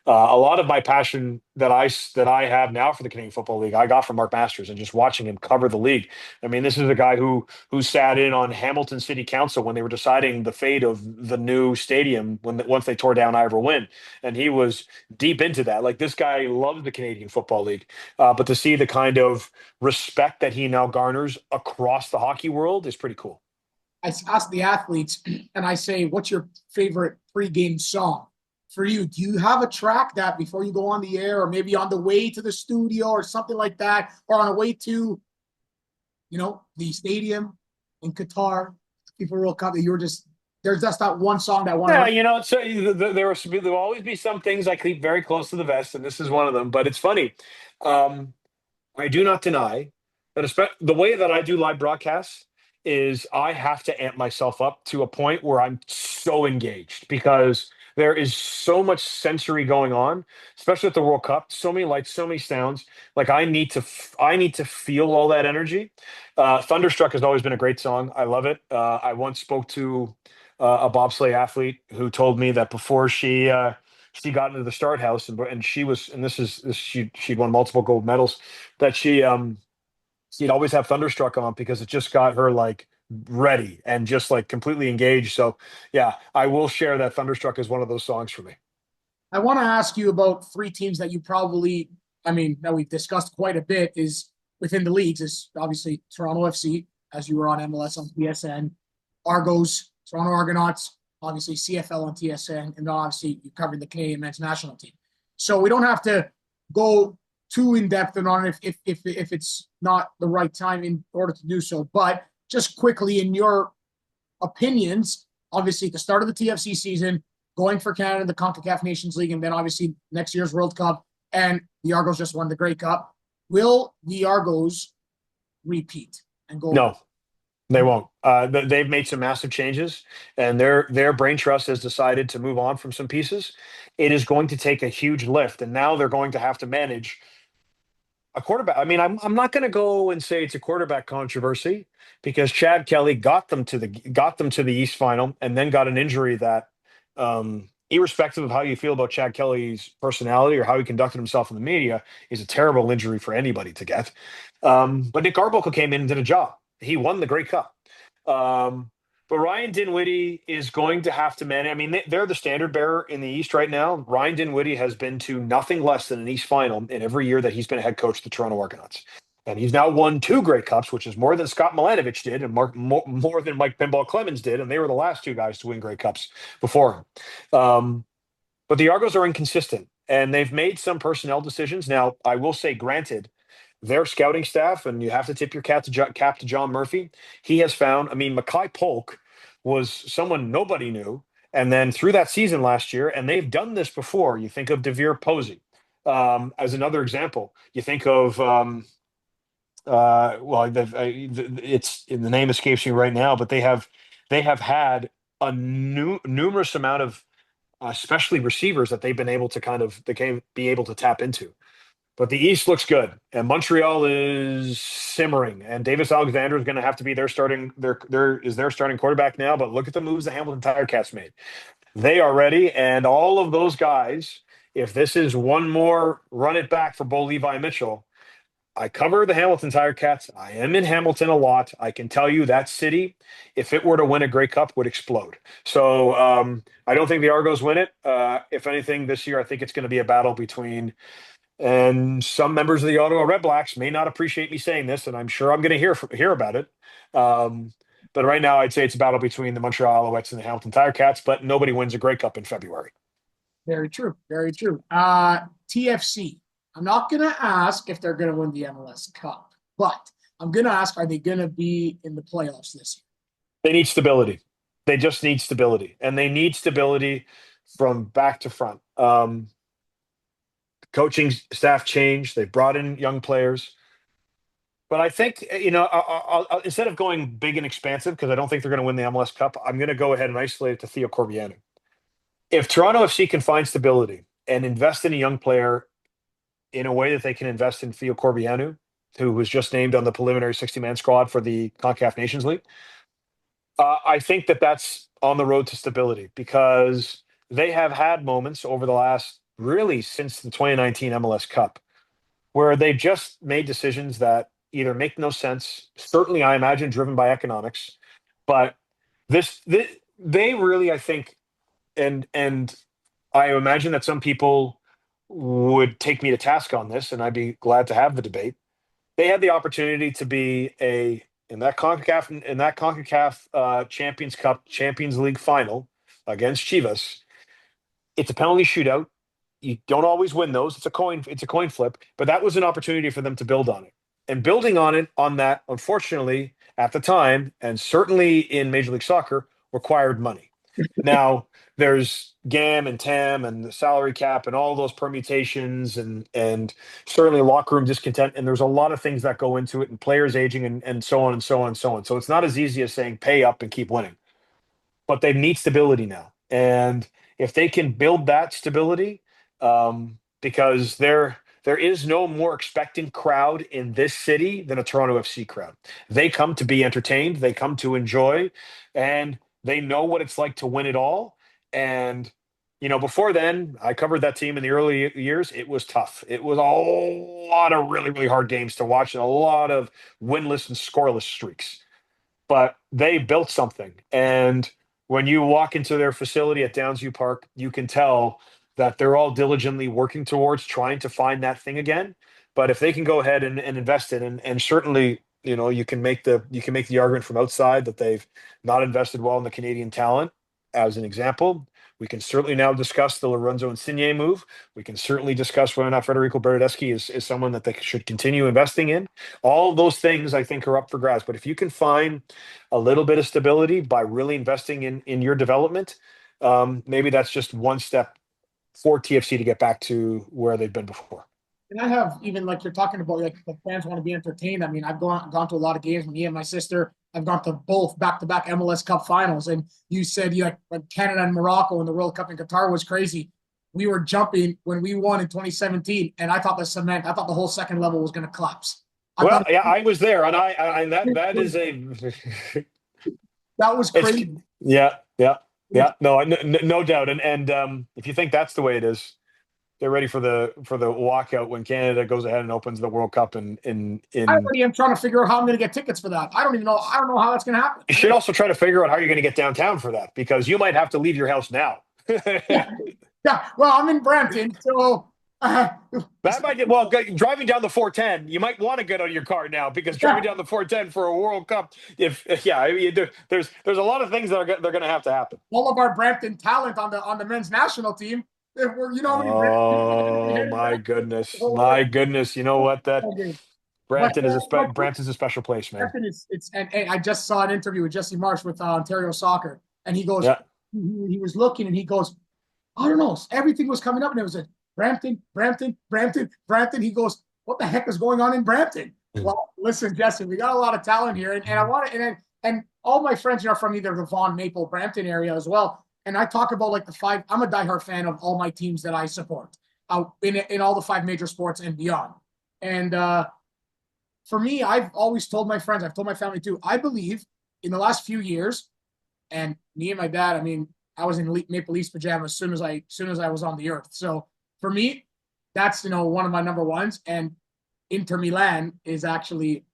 A lot of my passion that I have now for the Canadian Football League, I got from Mark Masters and just watching him cover the league. I mean, this is a guy who sat in on Hamilton City Council when they were deciding the fate of the new stadium once they tore down Ivor Wynn, and he was deep into that. Like, this guy loves the Canadian Football League, but to see the kind of respect that he now garners across the hockey world is pretty cool. I ask the athletes and I say, what's your favorite pregame song? For you, do you have a track that before you go on the air, or maybe on the way to the studio or something like that, or on the way to, the stadium in Qatar, FIFA World Cup, that there's just that one song that one. Yeah, so there will always be some things I keep very close to the vest, and this is one of them. But it's funny. I do not deny that the way that I do live broadcasts is I have to amp myself up to a point where I'm so engaged, because there is so much sensory going on, especially at the World Cup. So many lights, so many sounds. Like I need to feel all that energy. Thunderstruck has always been a great song. I love it. I once spoke to a bobsleigh athlete who told me that before she got into the start house, and she'd won multiple gold medals, that she'd always have Thunderstruck on because it just got her like ready and just like completely engaged. So yeah, I will share that Thunderstruck is one of those songs for me. I want to ask you about three teams that that we've discussed quite a bit, is within the leagues, is obviously Toronto FC, as you were on MLS on TSN, Argos, Toronto Argonauts, obviously CFL on TSN, and obviously you covered the Canadian men's national team. So we don't have to go too in depth on it if it's not the right time in order to do so. But just quickly, in your opinions, obviously, the start of the TFC season, going for Canada, the CONCACAF Nations League, and then obviously next year's World Cup, and the Argos just won the Grey Cup. Will the Argos repeat and go? No, they won't. They've made some massive changes, and their brain trust has decided to move on from some pieces. It is going to take a huge lift, and now they're going to have to manage a quarterback. I mean, I'm not going to go and say it's a quarterback controversy because Chad Kelly got them to the East Final and then got an injury that, irrespective of how you feel about Chad Kelly's personality or how he conducted himself in the media, is a terrible injury for anybody to get. But Nick Arbuckle came in and did a job. He won the Grey Cup. But Ryan Dinwiddie is going to have to manage. I mean, they're the standard bearer in the East right now. Ryan Dinwiddie has been to nothing less than an East Final in every year that he's been a head coach of the Toronto Argonauts. And he's now won 2 Grey Cups, which is more than Scott Milanovic did and more than Mike Pinball Clemens did. And they were the last 2 guys to win Grey Cups before him. But the Argos are inconsistent, and they've made some personnel decisions. Now, I will say, granted, their scouting staff, and you have to tip your cap to John Murphy. He has found, I mean, Mackay Polk was someone nobody knew. And then through that season last year, and they've done this before. You think of Devere Posey as another example. You think of, it's the name escapes me right now, but they have had a numerous amount of, especially receivers that they've been able to be able to tap into. But the East looks good, and Montreal is simmering. And Davis Alexander is going to have to be their starting quarterback now. But look at the moves the Hamilton Tiger Cats made. They are ready, and all of those guys. If this is one more run it back for Bo Levi Mitchell, I cover the Hamilton Tiger Cats. I am in Hamilton a lot. I can tell you that city, if it were to win a Grey Cup, would explode. So I don't think the Argos win it. If anything, this year I think it's going to be a battle between. And some members of the Ottawa Red Blacks may not appreciate me saying this, and I'm sure I'm going to hear about it. But right now, I'd say it's a battle between the Montreal Alouettes and the Hamilton Tiger Cats, but nobody wins a Grey Cup in February. Very true. Very true. TFC. I'm not going to ask if they're going to win the MLS Cup, but I'm going to ask, are they going to be in the playoffs this year? They need stability. They just need stability, and they need stability from back to front. Coaching staff changed. They brought in young players. But I think, I'll, instead of going big and expansive, because I don't think they're going to win the MLS Cup, I'm going to go ahead and isolate it to Theo Corbianu. If Toronto FC can find stability and invest in a young player in a way that they can invest in Theo Corbianu, who was just named on the preliminary 60-man squad for the CONCACAF Nations League, I think that's on the road to stability, because they have had moments over the last, really since the 2019 MLS Cup, where they've just made decisions that either make no sense, certainly I imagine driven by economics, but they really, I think, and I imagine that some people would take me to task on this, and I'd be glad to have the debate. They had the opportunity to be in that CONCACAF Champions Cup Champions League final against Chivas. It's a penalty shootout. You don't always win those. It's a coin flip, but that was an opportunity for them to build on it. And building on that, unfortunately, at the time, and certainly in Major League Soccer, required money. Now, there's GAM and TAM and the salary cap and all those permutations and certainly locker room discontent. And there's a lot of things that go into it, and players aging and so on and so on and so on. So it's not as easy as saying pay up and keep winning. But they need stability now. And if they can build that stability, because there is no more expectant crowd in this city than a Toronto FC crowd. They come to be entertained, they come to enjoy, and they know what it's like to win it all. And before then, I covered that team in the early years. It was tough. It was a lot of really, really hard games to watch and a lot of winless and scoreless streaks. But they built something. And when you walk into their facility at Downsview Park, you can tell that they're all diligently working towards trying to find that thing again. But if they can go ahead and invest in, and certainly, you can make the argument from outside that they've not invested well in the Canadian talent, as an example. We can certainly now discuss the Lorenzo Insigne move. We can certainly discuss whether or not Federico Bernardeschi is someone that they should continue investing in. All of those things I think are up for grabs. But if you can find a little bit of stability by really investing in your development, maybe that's just one step for TFC to get back to where they've been before. And I have, even like you're talking about, like the fans want to be entertained. I mean, I've gone to a lot of games. Me and my sister have gone to both back-to-back MLS Cup finals. And you said when Canada and Morocco in the World Cup in Qatar was crazy. We were jumping when we won in 2017, and I thought the whole second level was going to collapse. I was there, and that is a that was crazy. Yeah. No doubt. And if you think that's the way it is, they're ready for the walkout when Canada goes ahead and opens the World Cup in I already am trying to figure out how I'm going to get tickets for that. I don't know how that's going to happen. You should also try to figure out how you're going to get downtown for that, because you might have to leave your house now. Yeah. Well, I'm in Brampton, so that might driving down the 410, you might want to get out of your car now, because driving down the 410 for a World Cup, there's a lot of things that they're going to have to happen. All of our Brampton talent on the men's national team. My goodness. You know what? Brampton's a special place, man. Brampton and I just saw an interview with Jesse Marsh with Ontario Soccer, and he goes, he was looking, and he goes, I don't know, everything was coming up, and it was a Brampton. He goes, what the heck is going on in Brampton? Well, listen, Jesse, we got a lot of talent here, and I want to, and all my friends are from either the Vaughan, Maple, Brampton area as well. And I talk about like the five. I'm a diehard fan of all my teams that I support in all the five major sports and beyond. And for me, I've always told my friends, I've told my family too, I believe in the last few years, and me and my dad, I mean, I was in Maple Leafs pajamas as soon as I was on the earth. So for me, that's one of my number ones. And Inter Milan is actually,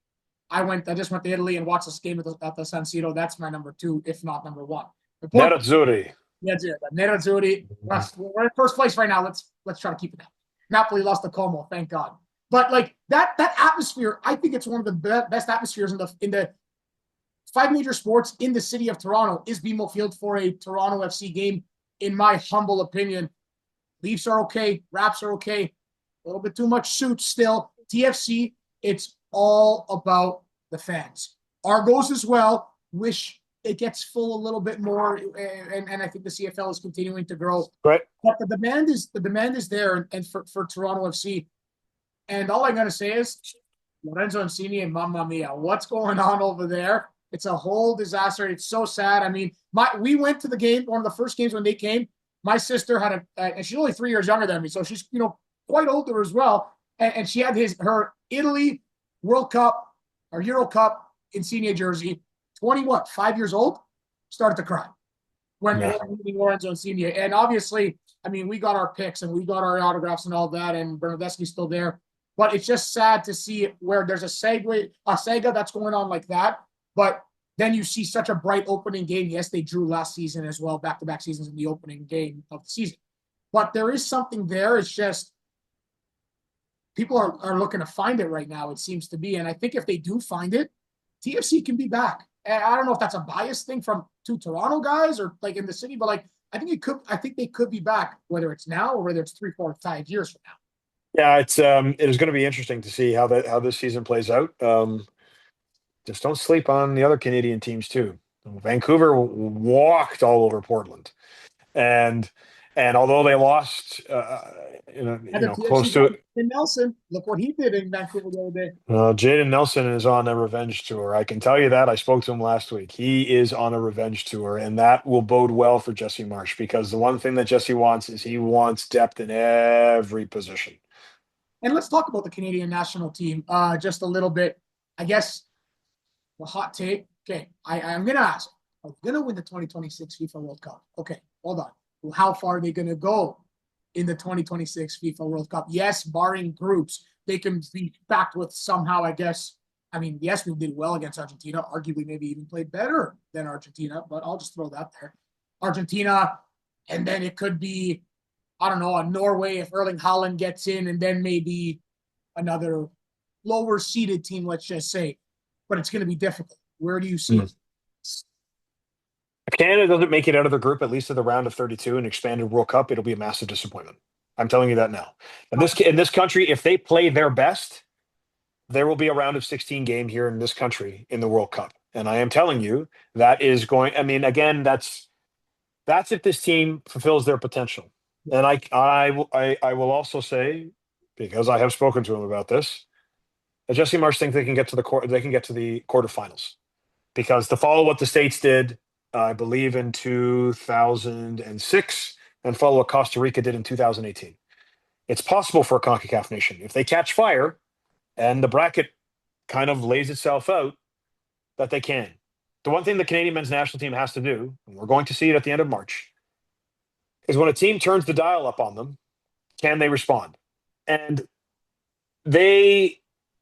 I just went to Italy and watched this game at the San Siro. That's my number two, if not number one. Nerazzurri. That's it. Nerazzurri. We're in first place right now. Let's try to keep it down. Napoli lost to Como, thank God. But like that atmosphere, I think it's one of the best atmospheres in the five major sports in the city of Toronto is BMO Field for a Toronto FC game, in my humble opinion. Leafs are okay. Raps are okay. A little bit too much suits still. TFC, it's all about the fans. Argos as well. Wish it gets full a little bit more, and I think the CFL is continuing to grow. Right. But the demand is there, and for Toronto FC. And all I gotta say is Lorenzo Insigne and Mamma Mia, what's going on over there? It's a whole disaster. It's so sad. I mean, we went to the game, one of the first games when they came. My sister had and she's only 3 years younger than me, so she's quite older as well. And she had her Italy World Cup or Euro Cup Insigne jersey. 5 years old, started to cry when meeting Lorenzo Insigne. And obviously, I mean, we got our picks and we got our autographs and all that, and Bernardeschi's still there. But it's just sad to see where there's a saga that's going on like that. But then you see such a bright opening game. Yes, they drew last season as well, back-to-back seasons in the opening game of the season. But there is something there. It's just people are looking to find it right now, it seems to be. And I think if they do find it, TFC can be back. And I don't know if that's a biased thing from two Toronto guys or like in the city, but like I think they could be back, whether it's now or whether it's 3, 4, 5 years from now. Yeah, it is going to be interesting to see how this season plays out. Just don't sleep on the other Canadian teams too. Vancouver walked all over Portland, and although they lost, close to it. And Nelson, look what he did in Vancouver the other day. Jaden Nelson is on a revenge tour. I can tell you that. I spoke to him last week. He is on a revenge tour, and that will bode well for Jesse Marsh, because the one thing that Jesse wants is he wants depth in every position. And let's talk about the Canadian national team just a little bit. I guess a hot take. Okay, I'm going to ask, are we going to win the 2026 FIFA World Cup? Okay, hold on. Well, how far are they going to go in the 2026 FIFA World Cup? Yes, barring groups, they can be backed with somehow, I guess. I mean, yes, we did well against Argentina, arguably maybe even played better than Argentina, but I'll just throw that there. Argentina, and then it could be, I don't know, a Norway if Erling Haaland gets in, and then maybe another lower seeded team, let's just say. But it's going to be difficult. Where do you see it? If Canada doesn't make it out of the group, at least to the round of 32 and expanded World Cup, it'll be a massive disappointment. I'm telling you that now. And in this country, if they play their best, there will be a round of 16 game here in this country in the World Cup. And I am telling you that is going. I mean, again, that's if this team fulfills their potential. And I will also say, because I have spoken to him about this, that Jesse Marsh thinks they can get to the quarterfinals, because to follow what the States did, I believe in 2006, and follow what Costa Rica did in 2018. It's possible for a CONCACAF nation, if they catch fire and the bracket kind of lays itself out, that they can. The one thing the Canadian men's national team has to do, and we're going to see it at the end of March, is when a team turns the dial up on them, can they respond? And I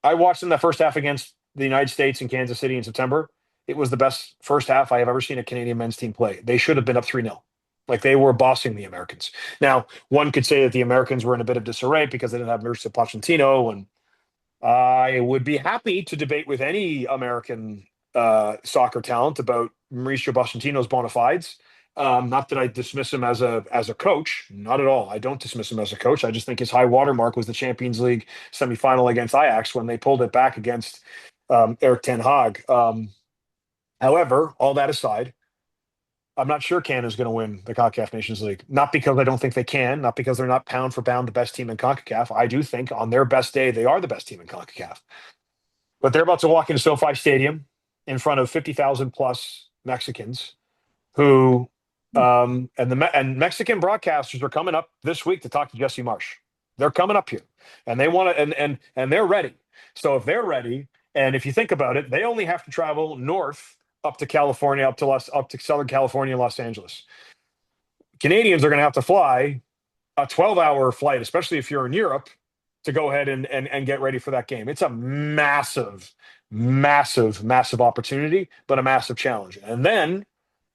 watched them that first half against the United States in Kansas City in September. It was the best first half I have ever seen a Canadian men's team play. They should have been up 3-0. Like, they were bossing the Americans. Now, one could say that the Americans were in a bit of disarray because they didn't have Mauricio Pochettino, and I would be happy to debate with any American soccer talent about Mauricio Pochettino's bona fides. Not that I dismiss him as a coach, not at all. I don't dismiss him as a coach. I just think his high watermark was the Champions League semifinal against Ajax when they pulled it back against Erik ten Hag. However, all that aside, I'm not sure Canada's going to win the CONCACAF Nations League. Not because I don't think they can, not because they're not pound for pound the best team in CONCACAF. I do think on their best day, they are the best team in CONCACAF. But they're about to walk into SoFi Stadium in front of 50,000 plus Mexicans who, and Mexican broadcasters are coming up this week to talk to Jesse Marsh. They're coming up here, and they want to, and they're ready. So if they're ready, and if you think about it, they only have to travel north up to California, up to Southern California, Los Angeles. Canadians are going to have to fly a 12-hour flight, especially if you're in Europe, to go ahead and get ready for that game. It's a massive, massive, massive opportunity, but a massive challenge. And then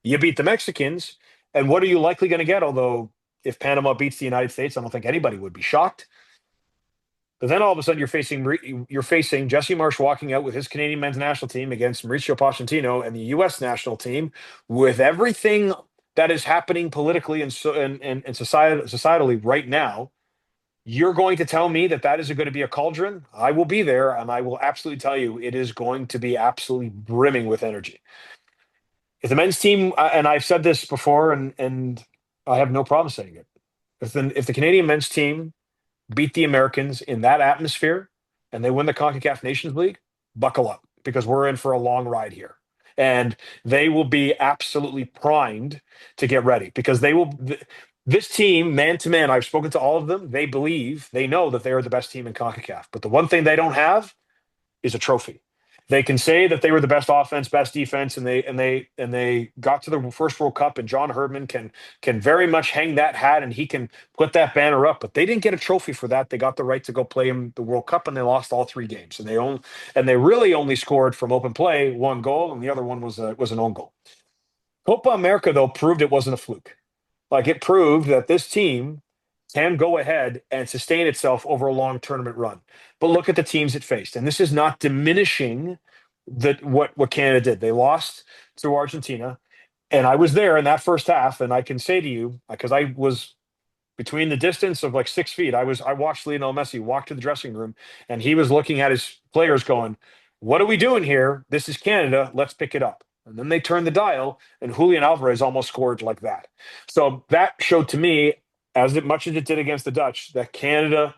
you beat the Mexicans, and what are you likely going to get? Although if Panama beats the United States, I don't think anybody would be shocked. But then all of a sudden you're facing Jesse Marsh walking out with his Canadian men's national team against Mauricio Pochettino and the U.S. national team, with everything that is happening politically and societally right now. You're going to tell me that is going to be a cauldron? I will be there, and I will absolutely tell you it is going to be absolutely brimming with energy. If the men's team, and I've said this before, and I have no problem saying it, if the Canadian men's team beat the Americans in that atmosphere and they win the CONCACAF Nations League, buckle up, because we're in for a long ride here. And they will be absolutely primed to get ready, because this team, man to man, I've spoken to all of them. They know that they are the best team in CONCACAF. But the one thing they don't have is a trophy. They can say that they were the best offense, best defense, and they got to the first World Cup, and John Herdman can very much hang that hat, and he can put that banner up. But they didn't get a trophy for that. They got the right to go play in the World Cup, and they lost all 3 games. And they really only scored from open play 1 goal, and the other one was an own goal. Copa America, though, proved it wasn't a fluke. Like, it proved that this team can go ahead and sustain itself over a long tournament run. But look at the teams it faced. And this is not diminishing what Canada did. They lost to Argentina. And I was there in that first half. And I can say to you, because I was between the distance of like 6 feet, I watched Lionel Messi walk to the dressing room, and he was looking at his players going, "What are we doing here? This is Canada. Let's pick it up." And then they turned the dial, and Julian Alvarez almost scored like that. So that showed to me, as much as it did against the Dutch, that Canada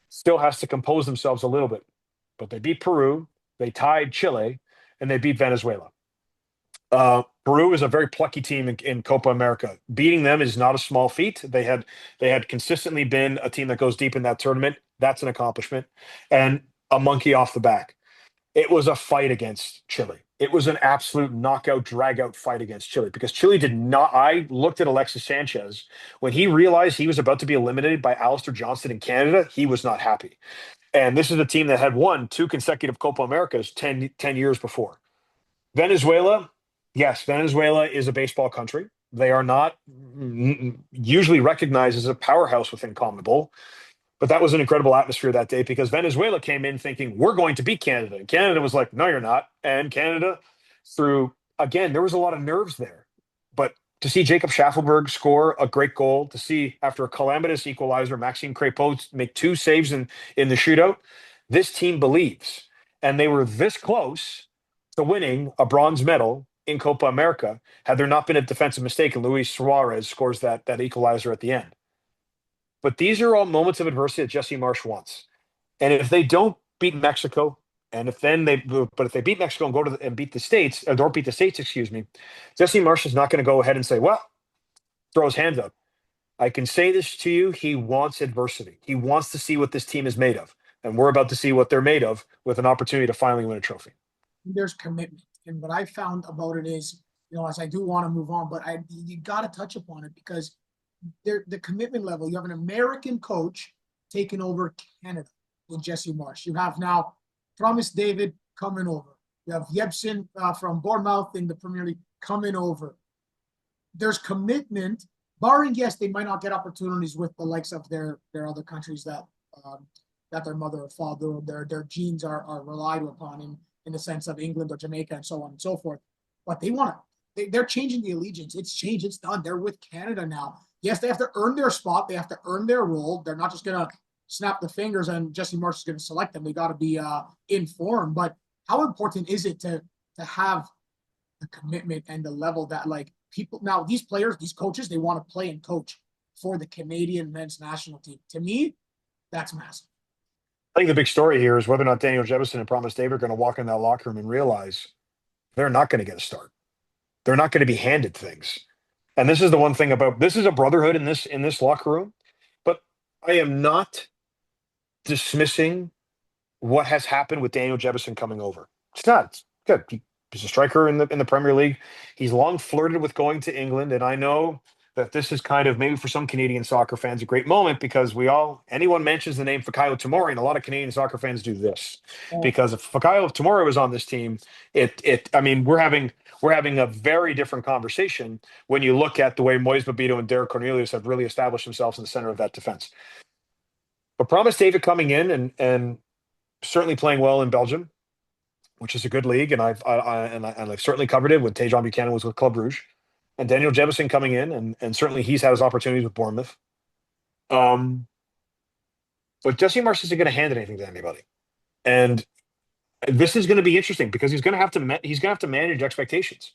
still has to compose themselves a little bit. But they beat Peru, they tied Chile, and they beat Venezuela. Peru is a very plucky team in Copa America. Beating them is not a small feat. They had consistently been a team that goes deep in that tournament. That's an accomplishment. And a monkey off the back. It was a fight against Chile. It was an absolute knockout, drag-out fight against Chile, because Chile did not. I looked at Alexis Sanchez. When he realized he was about to be eliminated by Alistair Johnston in Canada, he was not happy. And this is a team that had won 2 consecutive Copa Americas 10 years before. Venezuela, yes, Venezuela is a baseball country. They are not usually recognized as a powerhouse within CONMEBOL. But that was an incredible atmosphere that day, because Venezuela came in thinking, we're going to beat Canada. And Canada was like, no, you're not. And Canada, there was a lot of nerves there. But to see Jacob Schaffelberg score a great goal, to see after a calamitous equalizer, Maxime Crépeau make 2 saves in the shootout, this team believes. And they were this close to winning a bronze medal in Copa America had there not been a defensive mistake and Luis Suarez scores that equalizer at the end. But these are all moments of adversity that Jesse Marsch wants. And if they don't beat Mexico, and if they beat Mexico and and beat the States, or don't beat the States, excuse me, Jesse Marsch is not going to go ahead and say, well, throw his hands up. I can say this to you. He wants adversity. He wants to see what this team is made of. And we're about to see what they're made of with an opportunity to finally win a trophy. There's commitment. And what I found about it is, as I do want to move on, but you got to touch upon it because the commitment level, you have an American coach taking over Canada with Jesse Marsch. You have now Promise David coming over. You have Jebsen from Bournemouth in the Premier League coming over. There's commitment, barring, yes, they might not get opportunities with the likes of their other countries that their mother or father or their genes are relied upon in the sense of England or Jamaica and so on and so forth. But they're changing the allegiance. It's changed. It's done. They're with Canada now. Yes, they have to earn their spot. They have to earn their role. They're not just going to snap the fingers and Jesse Marsch is going to select them. They got to be informed. But how important is it to have the commitment and the level that people now, these players, these coaches, they want to play and coach for the Canadian men's national team. To me, that's massive. I think the big story here is whether or not Daniel Jebsen and Promise David are going to walk in that locker room and realize they're not going to get a start. They're not going to be handed things. And this is the one thing about this is a brotherhood in this locker room. But I am not dismissing what has happened with Daniel Jebsen coming over. It's not. It's good. He's a striker in the Premier League. He's long flirted with going to England, and I know that this is kind of maybe for some Canadian soccer fans a great moment because anyone mentions the name Fikayo Tomori, and a lot of Canadian soccer fans do this because if Fikayo Tomori was on this team, we're having a very different conversation when you look at the way Moise Babito and Derek Cornelius have really established themselves in the center of that defense. But Promise David coming in and certainly playing well in Belgium, which is a good league, and I've certainly covered it when Tejan Buchanan was with Club Rouge, and Daniel Jebsen coming in, and certainly he's had his opportunities with Bournemouth. But Jesse Marsch isn't going to hand anything to anybody, and this is going to be interesting because he's going to have to manage expectations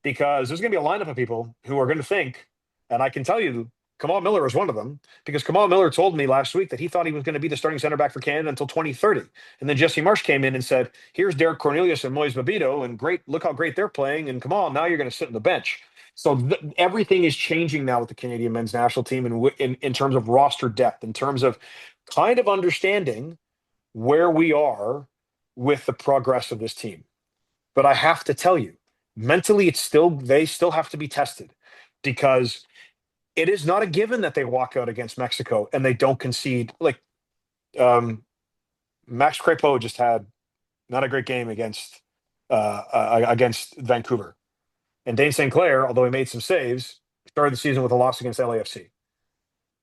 because there's going to be a lineup of people who are going to think, and I can tell you, Kamal Miller is one of them because Kamal Miller told me last week that he thought he was going to be the starting center back for Canada until 2030. And then Jesse Marsch came in and said, here's Derek Cornelius and Moise Babito, and great, look how great they're playing. And Kamal, now you're going to sit on the bench. So everything is changing now with the Canadian men's national team in terms of roster depth, in terms of kind of understanding where we are with the progress of this team. But I have to tell you, mentally, they still have to be tested because it is not a given that they walk out against Mexico and they don't concede. Max Crépeau just had not a great game against Vancouver. And Dane St. Clair, although he made some saves, started the season with a loss against LAFC.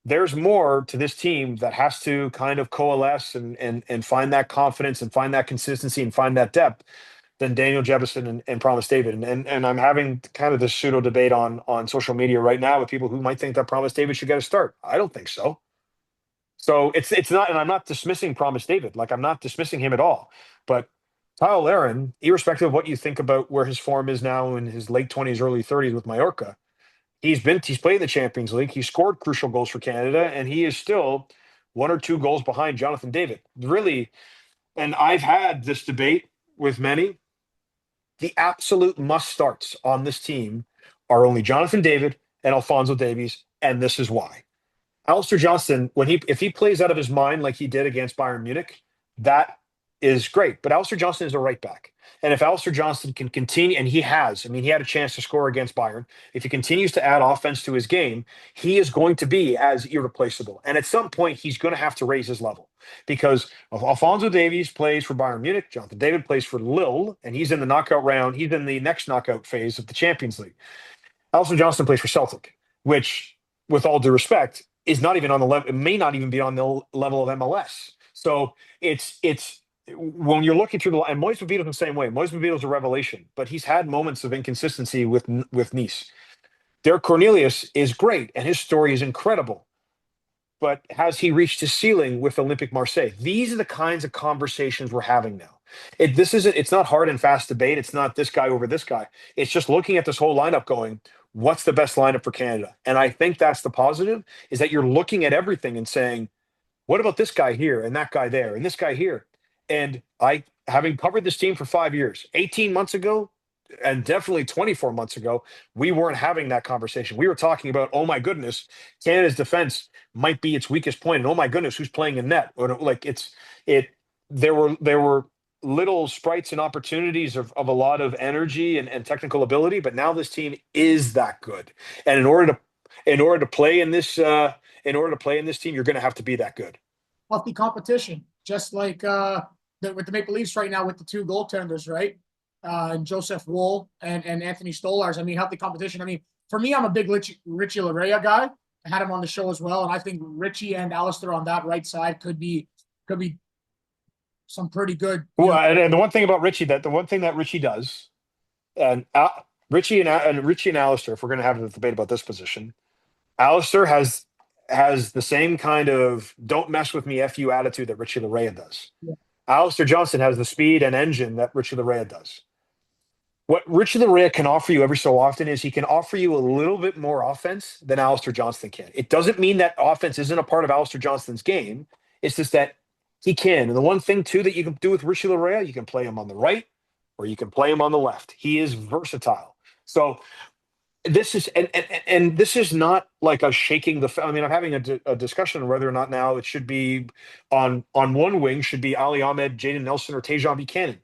There's more to this team that has to kind of coalesce and find that confidence and find that consistency and find that depth than Daniel Jebsen and Promise David. And I'm having kind of this pseudo debate on social media right now with people who might think that Promise David should get a start. I don't think so. So it's not, and I'm not dismissing Promise David. I'm not dismissing him at all. But Kyle Larin, irrespective of what you think about where his form is now in his late 20s, early 30s with Mallorca, he's played in the Champions League. He scored crucial goals for Canada, and he is still 1 or 2 goals behind Jonathan David. Really, and I've had this debate with many. The absolute must-starts on this team are only Jonathan David and Alphonso Davies, and this is why. Alistair Johnston, if he plays out of his mind like he did against Bayern Munich, that is great. But Alistair Johnston is a right back. And if Alistair Johnston can continue, and he had a chance to score against Bayern. If he continues to add offense to his game, he is going to be as irreplaceable. And at some point, he's going to have to raise his level because Alphonso Davies plays for Bayern Munich. Jonathan David plays for Lille, and he's in the knockout round. He's in the next knockout phase of the Champions League. Alistair Johnston plays for Celtic, which, with all due respect, is not even on the level. It may not even be on the level of MLS. So it's when you're looking through and Moise Babito's the same way. Moise Babito's a revelation, but he's had moments of inconsistency with Nice. Derek Cornelius is great, and his story is incredible. But has he reached his ceiling with Olympique Marseille? These are the kinds of conversations we're having now. It's not hard and fast debate. It's not this guy over this guy. It's just looking at this whole lineup going, what's the best lineup for Canada? And I think that's the positive, is that you're looking at everything and saying, what about this guy here and that guy there and this guy here? And I, having covered this team for 5 years, 18 months ago, and definitely 24 months ago, we weren't having that conversation. We were talking about, oh my goodness, Canada's defense might be its weakest point, and oh my goodness, who's playing in net? Or like there were little sprites and opportunities of a lot of energy and technical ability, but now this team is that good. And in order to play in this team, you're going to have to be that good. Healthy competition, just like with the Maple Leafs right now with the two goaltenders, right? And Joseph Woll and Anthony Stolarz. I mean, healthy competition. I mean, for me, I'm a big Richie Laryea guy. I had him on the show as well, and I think Richie and Alistair on that right side could be some pretty good. Well, and the one thing about Richie that Richie does, and Richie and Alistair, if we're going to have a debate about this position, Alistair has the same kind of don't mess with me, F you attitude that Richie Laryea does. Yeah. Alistair Johnston has the speed and engine that Richie Laryea does. What Richie Laryea can offer you every so often is he can offer you a little bit more offense than Alistair Johnston can. It doesn't mean that offense isn't a part of Alistair Johnston's game. It's just that he can. And the one thing, too, that you can do with Richie Laryea, you can play him on the right or you can play him on the left. He is versatile. So this is and this is not like a shaking the. I mean, I'm having a discussion on whether or not now it should be on one wing should be Ali Ahmed, Jaden Nelson, or Tajon Buchanan.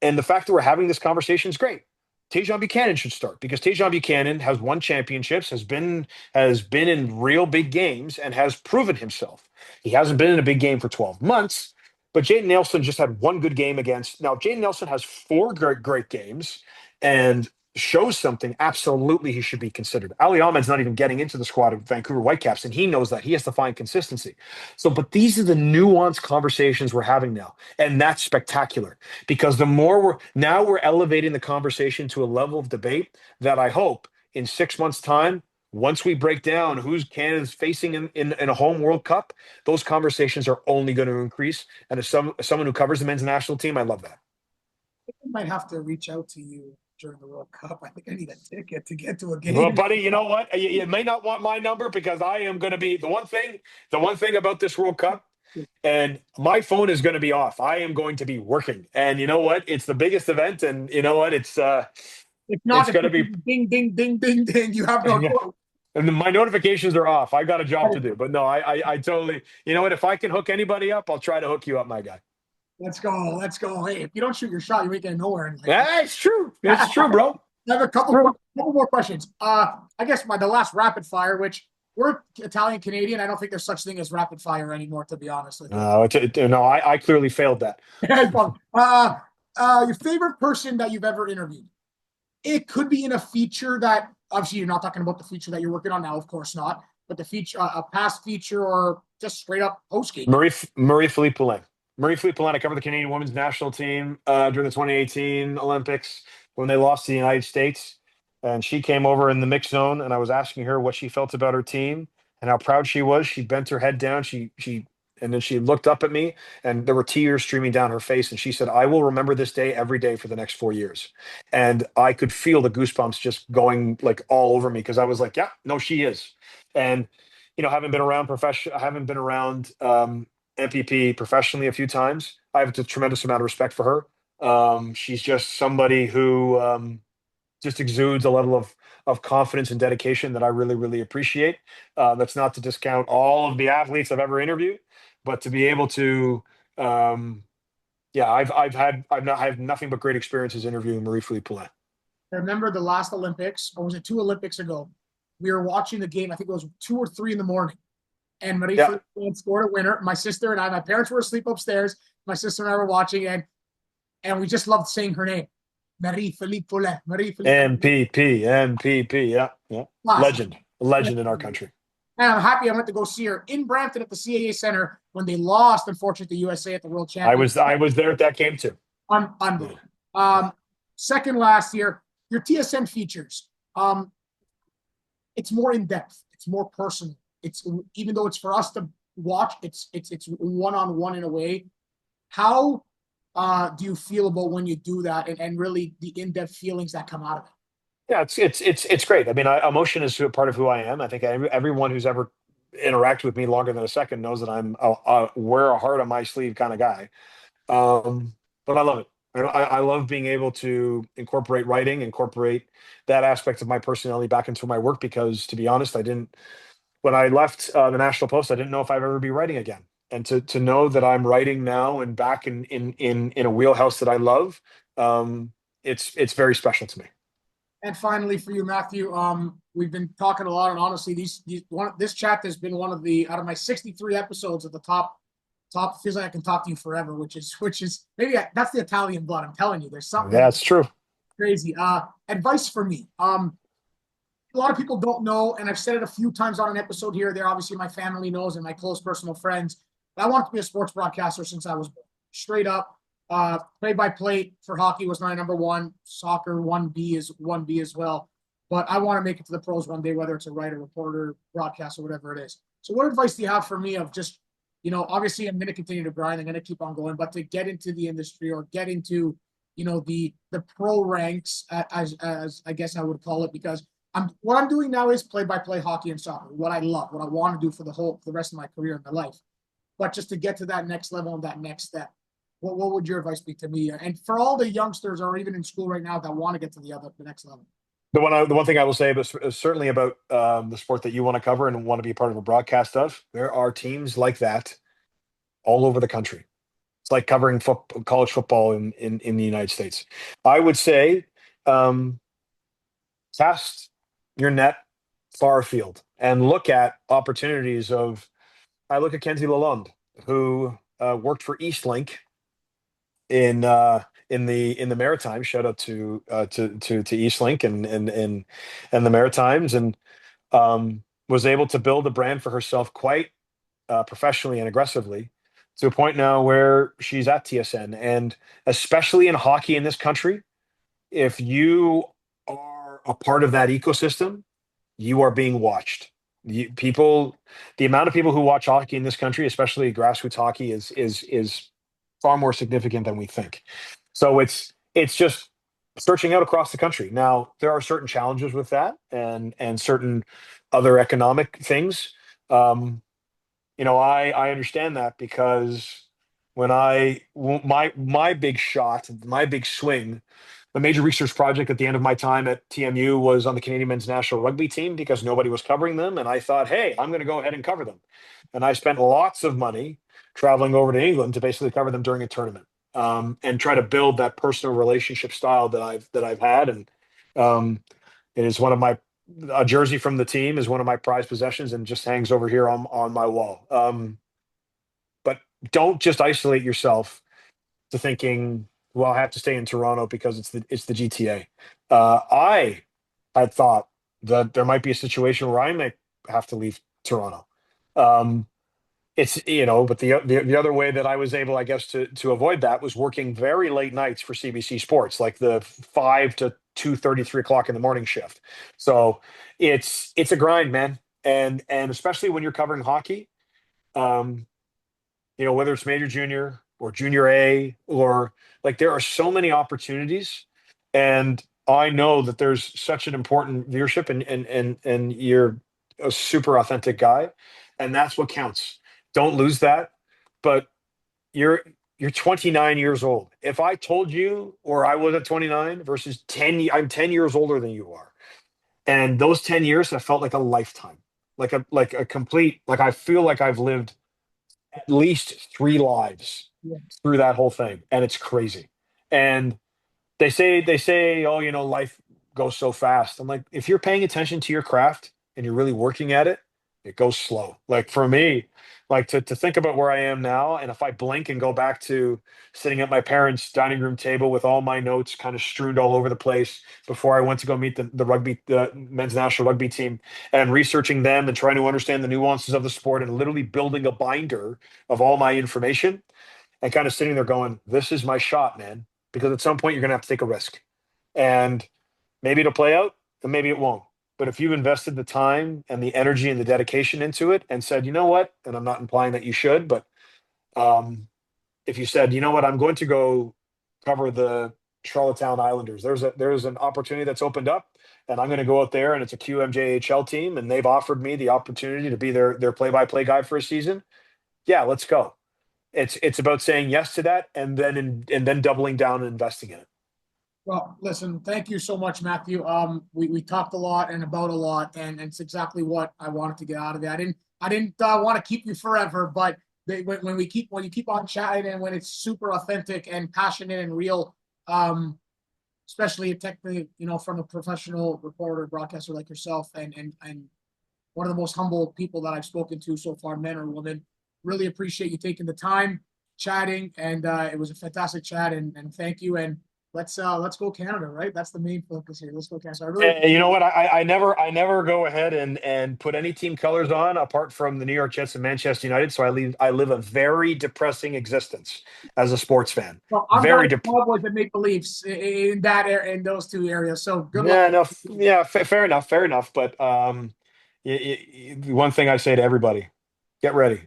And the fact that we're having this conversation is great. Tajon Buchanan should start because Tajon Buchanan has won championships, has been in real big games, and has proven himself. He hasn't been in a big game for 12 months, but Jaden Nelson just had one good game against. Now, Jaden Nelson has 4 great games and shows something. Absolutely, he should be considered. Ali Ahmed's not even getting into the squad of Vancouver Whitecaps, and he knows that. He has to find consistency. So, but these are the nuanced conversations we're having now, and that's spectacular because the more we're elevating the conversation to a level of debate that I hope in 6 months' time, once we break down who's Canada's facing in a home World Cup, those conversations are only going to increase. And as someone who covers the men's national team, I love that. I might have to reach out to you during the World Cup. I think I need a ticket to get to a game. Well, buddy, you know what? You may not want my number because I am going to be the one thing about this World Cup, and my phone is going to be off. I am going to be working, and you know what? It's the biggest event, and you know what? It's going to be ding, ding, ding, ding, ding. You have no phone. And my notifications are off. I got a job to do, but no, I totally. You know what? If I can hook anybody up, I'll try to hook you up, my guy. Let's go. Hey, if you don't shoot your shot, you ain't getting nowhere. Yeah, it's true. It's true, bro. I have a couple more questions. I guess the last rapid fire, which we're Italian Canadian. I don't think there's such thing as rapid fire anymore, to be honest with you. No, I clearly failed that. Your favorite person that you've ever interviewed? It could be in a feature that obviously you're not talking about the feature that you're working on now, of course not, but the feature, a past feature, or just straight up post game. Marie-Philippe Poulin. Marie-Philippe Poulin, I covered the Canadian women's national team during the 2018 Olympics when they lost to the United States. And she came over in the mix zone, and I was asking her what she felt about her team and how proud she was. She bent her head down. And then she looked up at me, and there were tears streaming down her face. And she said, "I will remember this day every day for the next 4 years." And I could feel the goosebumps just going like all over me because I was like, "Yeah, no, she is." And having been around MPP professionally a few times, I have a tremendous amount of respect for her. She's just somebody who just exudes a level of confidence and dedication that I really, really appreciate. That's not to discount all of the athletes I've ever interviewed, but to be able to, I have nothing but great experiences interviewing Marie-Philippe Poulin. I remember the last Olympics, or was it 2 Olympics ago? We were watching the game. I think it was 2 or 3 in the morning. And Marie-Philippe Poulin scored a winner. My sister and I, my parents were asleep upstairs. My sister and I were watching, and we just loved saying her name. Marie-Philippe Poulin. MPP, yeah. Legend in our country. And I'm happy I went to go see her in Brampton at the CAA Center when they lost, unfortunately, the USA at the World Championship. I was there at that game too. Unbelievable. Second last year, your TSN features. it's more in depth. It's more personal. It's even though it's for us to watch, it's one-on-one in a way. How do you feel about when you do that and really the in-depth feelings that come out of it? Yeah, it's great. I mean, emotion is a part of who I am. I think everyone who's ever interacted with me longer than a second knows that I'm a wear a heart on my sleeve kind of guy. But I love it. I love being able to incorporate writing, incorporate that aspect of my personality back into my work because, to be honest, I didn't. When I left the National Post, I didn't know if I'd ever be writing again. And to know that I'm writing now and back in a wheelhouse that I love, it's very special to me. And finally, for you, Matthew, we've been talking a lot, and honestly, this chat has been one of the out of my 63 episodes at the top. Feels like I can talk to you forever, which is maybe that's the Italian blood. I'm telling you, there's something That's true. crazy. Advice for me. A lot of people don't know, and I've said it a few times on an episode here. There, obviously, my family knows and my close personal friends. But I wanted to be a sports broadcaster since I was born. Straight up, play-by-play for hockey was my number one. Soccer 1B is 1B as well. But I want to make it to the pros one day, whether it's a writer, reporter, broadcaster, whatever it is. So, what advice do you have for me of just, obviously I'm going to continue to grind. I'm going to keep on going, but to get into the industry or get into, the pro ranks, as I guess I would call it, because what I'm doing now is play-by-play hockey and soccer, what I love, what I want to do for the rest of my career and my life. But just to get to that next level and that next step, what would your advice be to me? And for all the youngsters or even in school right now that want to get to the next level? The one thing I will say, but certainly about the sport that you want to cover and want to be a part of a broadcast of, there are teams like that all over the country. It's like covering college football in the United States. I would say cast your net far afield and look at opportunities of. I look at Kenzie Lalonde, who worked for Eastlink in the Maritime. Shout out to Eastlink and the Maritimes, and was able to build a brand for herself quite professionally and aggressively to a point now where she's at TSN. And especially in hockey in this country, if you are a part of that ecosystem, you are being watched. The amount of people who watch hockey in this country, especially grassroots hockey, is far more significant than we think. So it's just searching out across the country. Now there are certain challenges with that, and certain other economic things. I understand that because when my big shot, my big swing, the major research project at the end of my time at TMU was on the Canadian men's national rugby team because nobody was covering them. And I thought, hey, I'm going to go ahead and cover them. And I spent lots of money traveling over to England to basically cover them during a tournament, and try to build that personal relationship style that I've had. And it is one of my a jersey from the team is one of my prized possessions and just hangs over here on my wall. But don't just isolate yourself to thinking, well, I have to stay in Toronto because it's the GTA. I had thought that there might be a situation where I might have to leave Toronto. Um, but the other way that I was able, I guess, to avoid that was working very late nights for CBC Sports, like the 5 to 2:30, 3 o'clock in the morning shift. So it's a grind, man, and especially when you're covering hockey. Um, whether it's major junior or junior A, or like there are so many opportunities. And I know that there's such an important viewership, and you're a super authentic guy, and that's what counts. Don't lose that. But you're you're 29 years old. If I told you, or I was at 29 versus 10, I'm 10 years older than you are. And those 10 years have felt like a lifetime, like a complete, like I feel like I've lived at least three lives Yeah. through that whole thing, and it's crazy. And they say, oh, life goes so fast. I'm like, if you're paying attention to your craft and you're really working at it, it goes slow. Like for me, like to think about where I am now, and if I blink and go back to sitting at my parents' dining room table with all my notes kind of strewn all over the place before I went to go meet the men's national rugby team, and researching them and trying to understand the nuances of the sport and literally building a binder of all my information, and kind of sitting there going, this is my shot, man. Because at some point you're going to have to take a risk, and maybe it'll play out and maybe it won't. But if you've invested the time and the energy and the dedication into it and said, you know what, and I'm not implying that you should, but if you said, you know what, I'm going to go cover the Charlottetown Islanders, there's an opportunity that's opened up, and I'm going to go out there, and it's a QMJHL team, and they've offered me the opportunity to be their play-by-play guy for a season. Yeah, let's go. It's about saying yes to that, and then doubling down and investing in it. Well, listen, thank you so much, Matthew. We talked a lot and about a lot, and it's exactly what I wanted to get out of it. I didn't want to keep you forever, but when you keep on chatting and when it's super authentic and passionate and real, especially technically, from a professional reporter, broadcaster like yourself, and one of the most humble people that I've spoken to so far, men or women. Really appreciate you taking the time, chatting, and it was a fantastic chat. And thank you. And let's go Canada, right? That's the main focus here. Let's go Canada. So And you know what? I never go ahead and put any team colors on apart from the New York Jets and Manchester United. So I live a very depressing existence as a sports fan. Well, I'm Very going Cowboys and Maple Leafs in those two areas. So good Yeah, luck. no, yeah, fair enough. But one thing I say to everybody: get ready,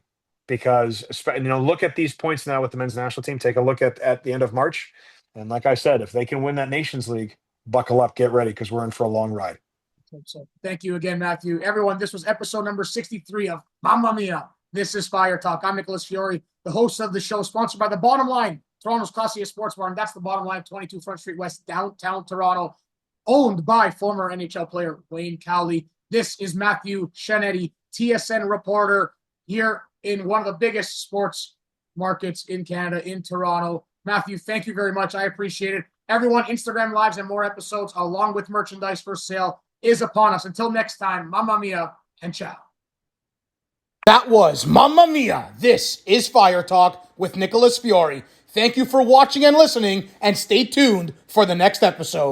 because look at these points now with the men's national team. Take a look at the end of March, and like I said, if they can win that Nations League, buckle up, get ready, because we're in for a long ride. So thank you again, Matthew. Everyone, this was episode number 63 of Mamma Mia. This is Fire Talk. I'm Nicholas Fiore, the host of the show, sponsored by The Bottom Line, Toronto's classiest sports bar, and that's The Bottom Line, 22 Front Street West, downtown Toronto, owned by former NHL player Wayne Cowley. This is Matthew Scianitti, TSN reporter here in one of the biggest sports markets in Canada, in Toronto. Matthew, thank you very much. I appreciate it. Everyone, Instagram Lives and more episodes, along with merchandise for sale, is upon us. Until next time, Mamma Mia and ciao. That was Mamma Mia. This is Fire Talk with Nicholas Fiore. Thank you for watching and listening, and stay tuned for the next episode.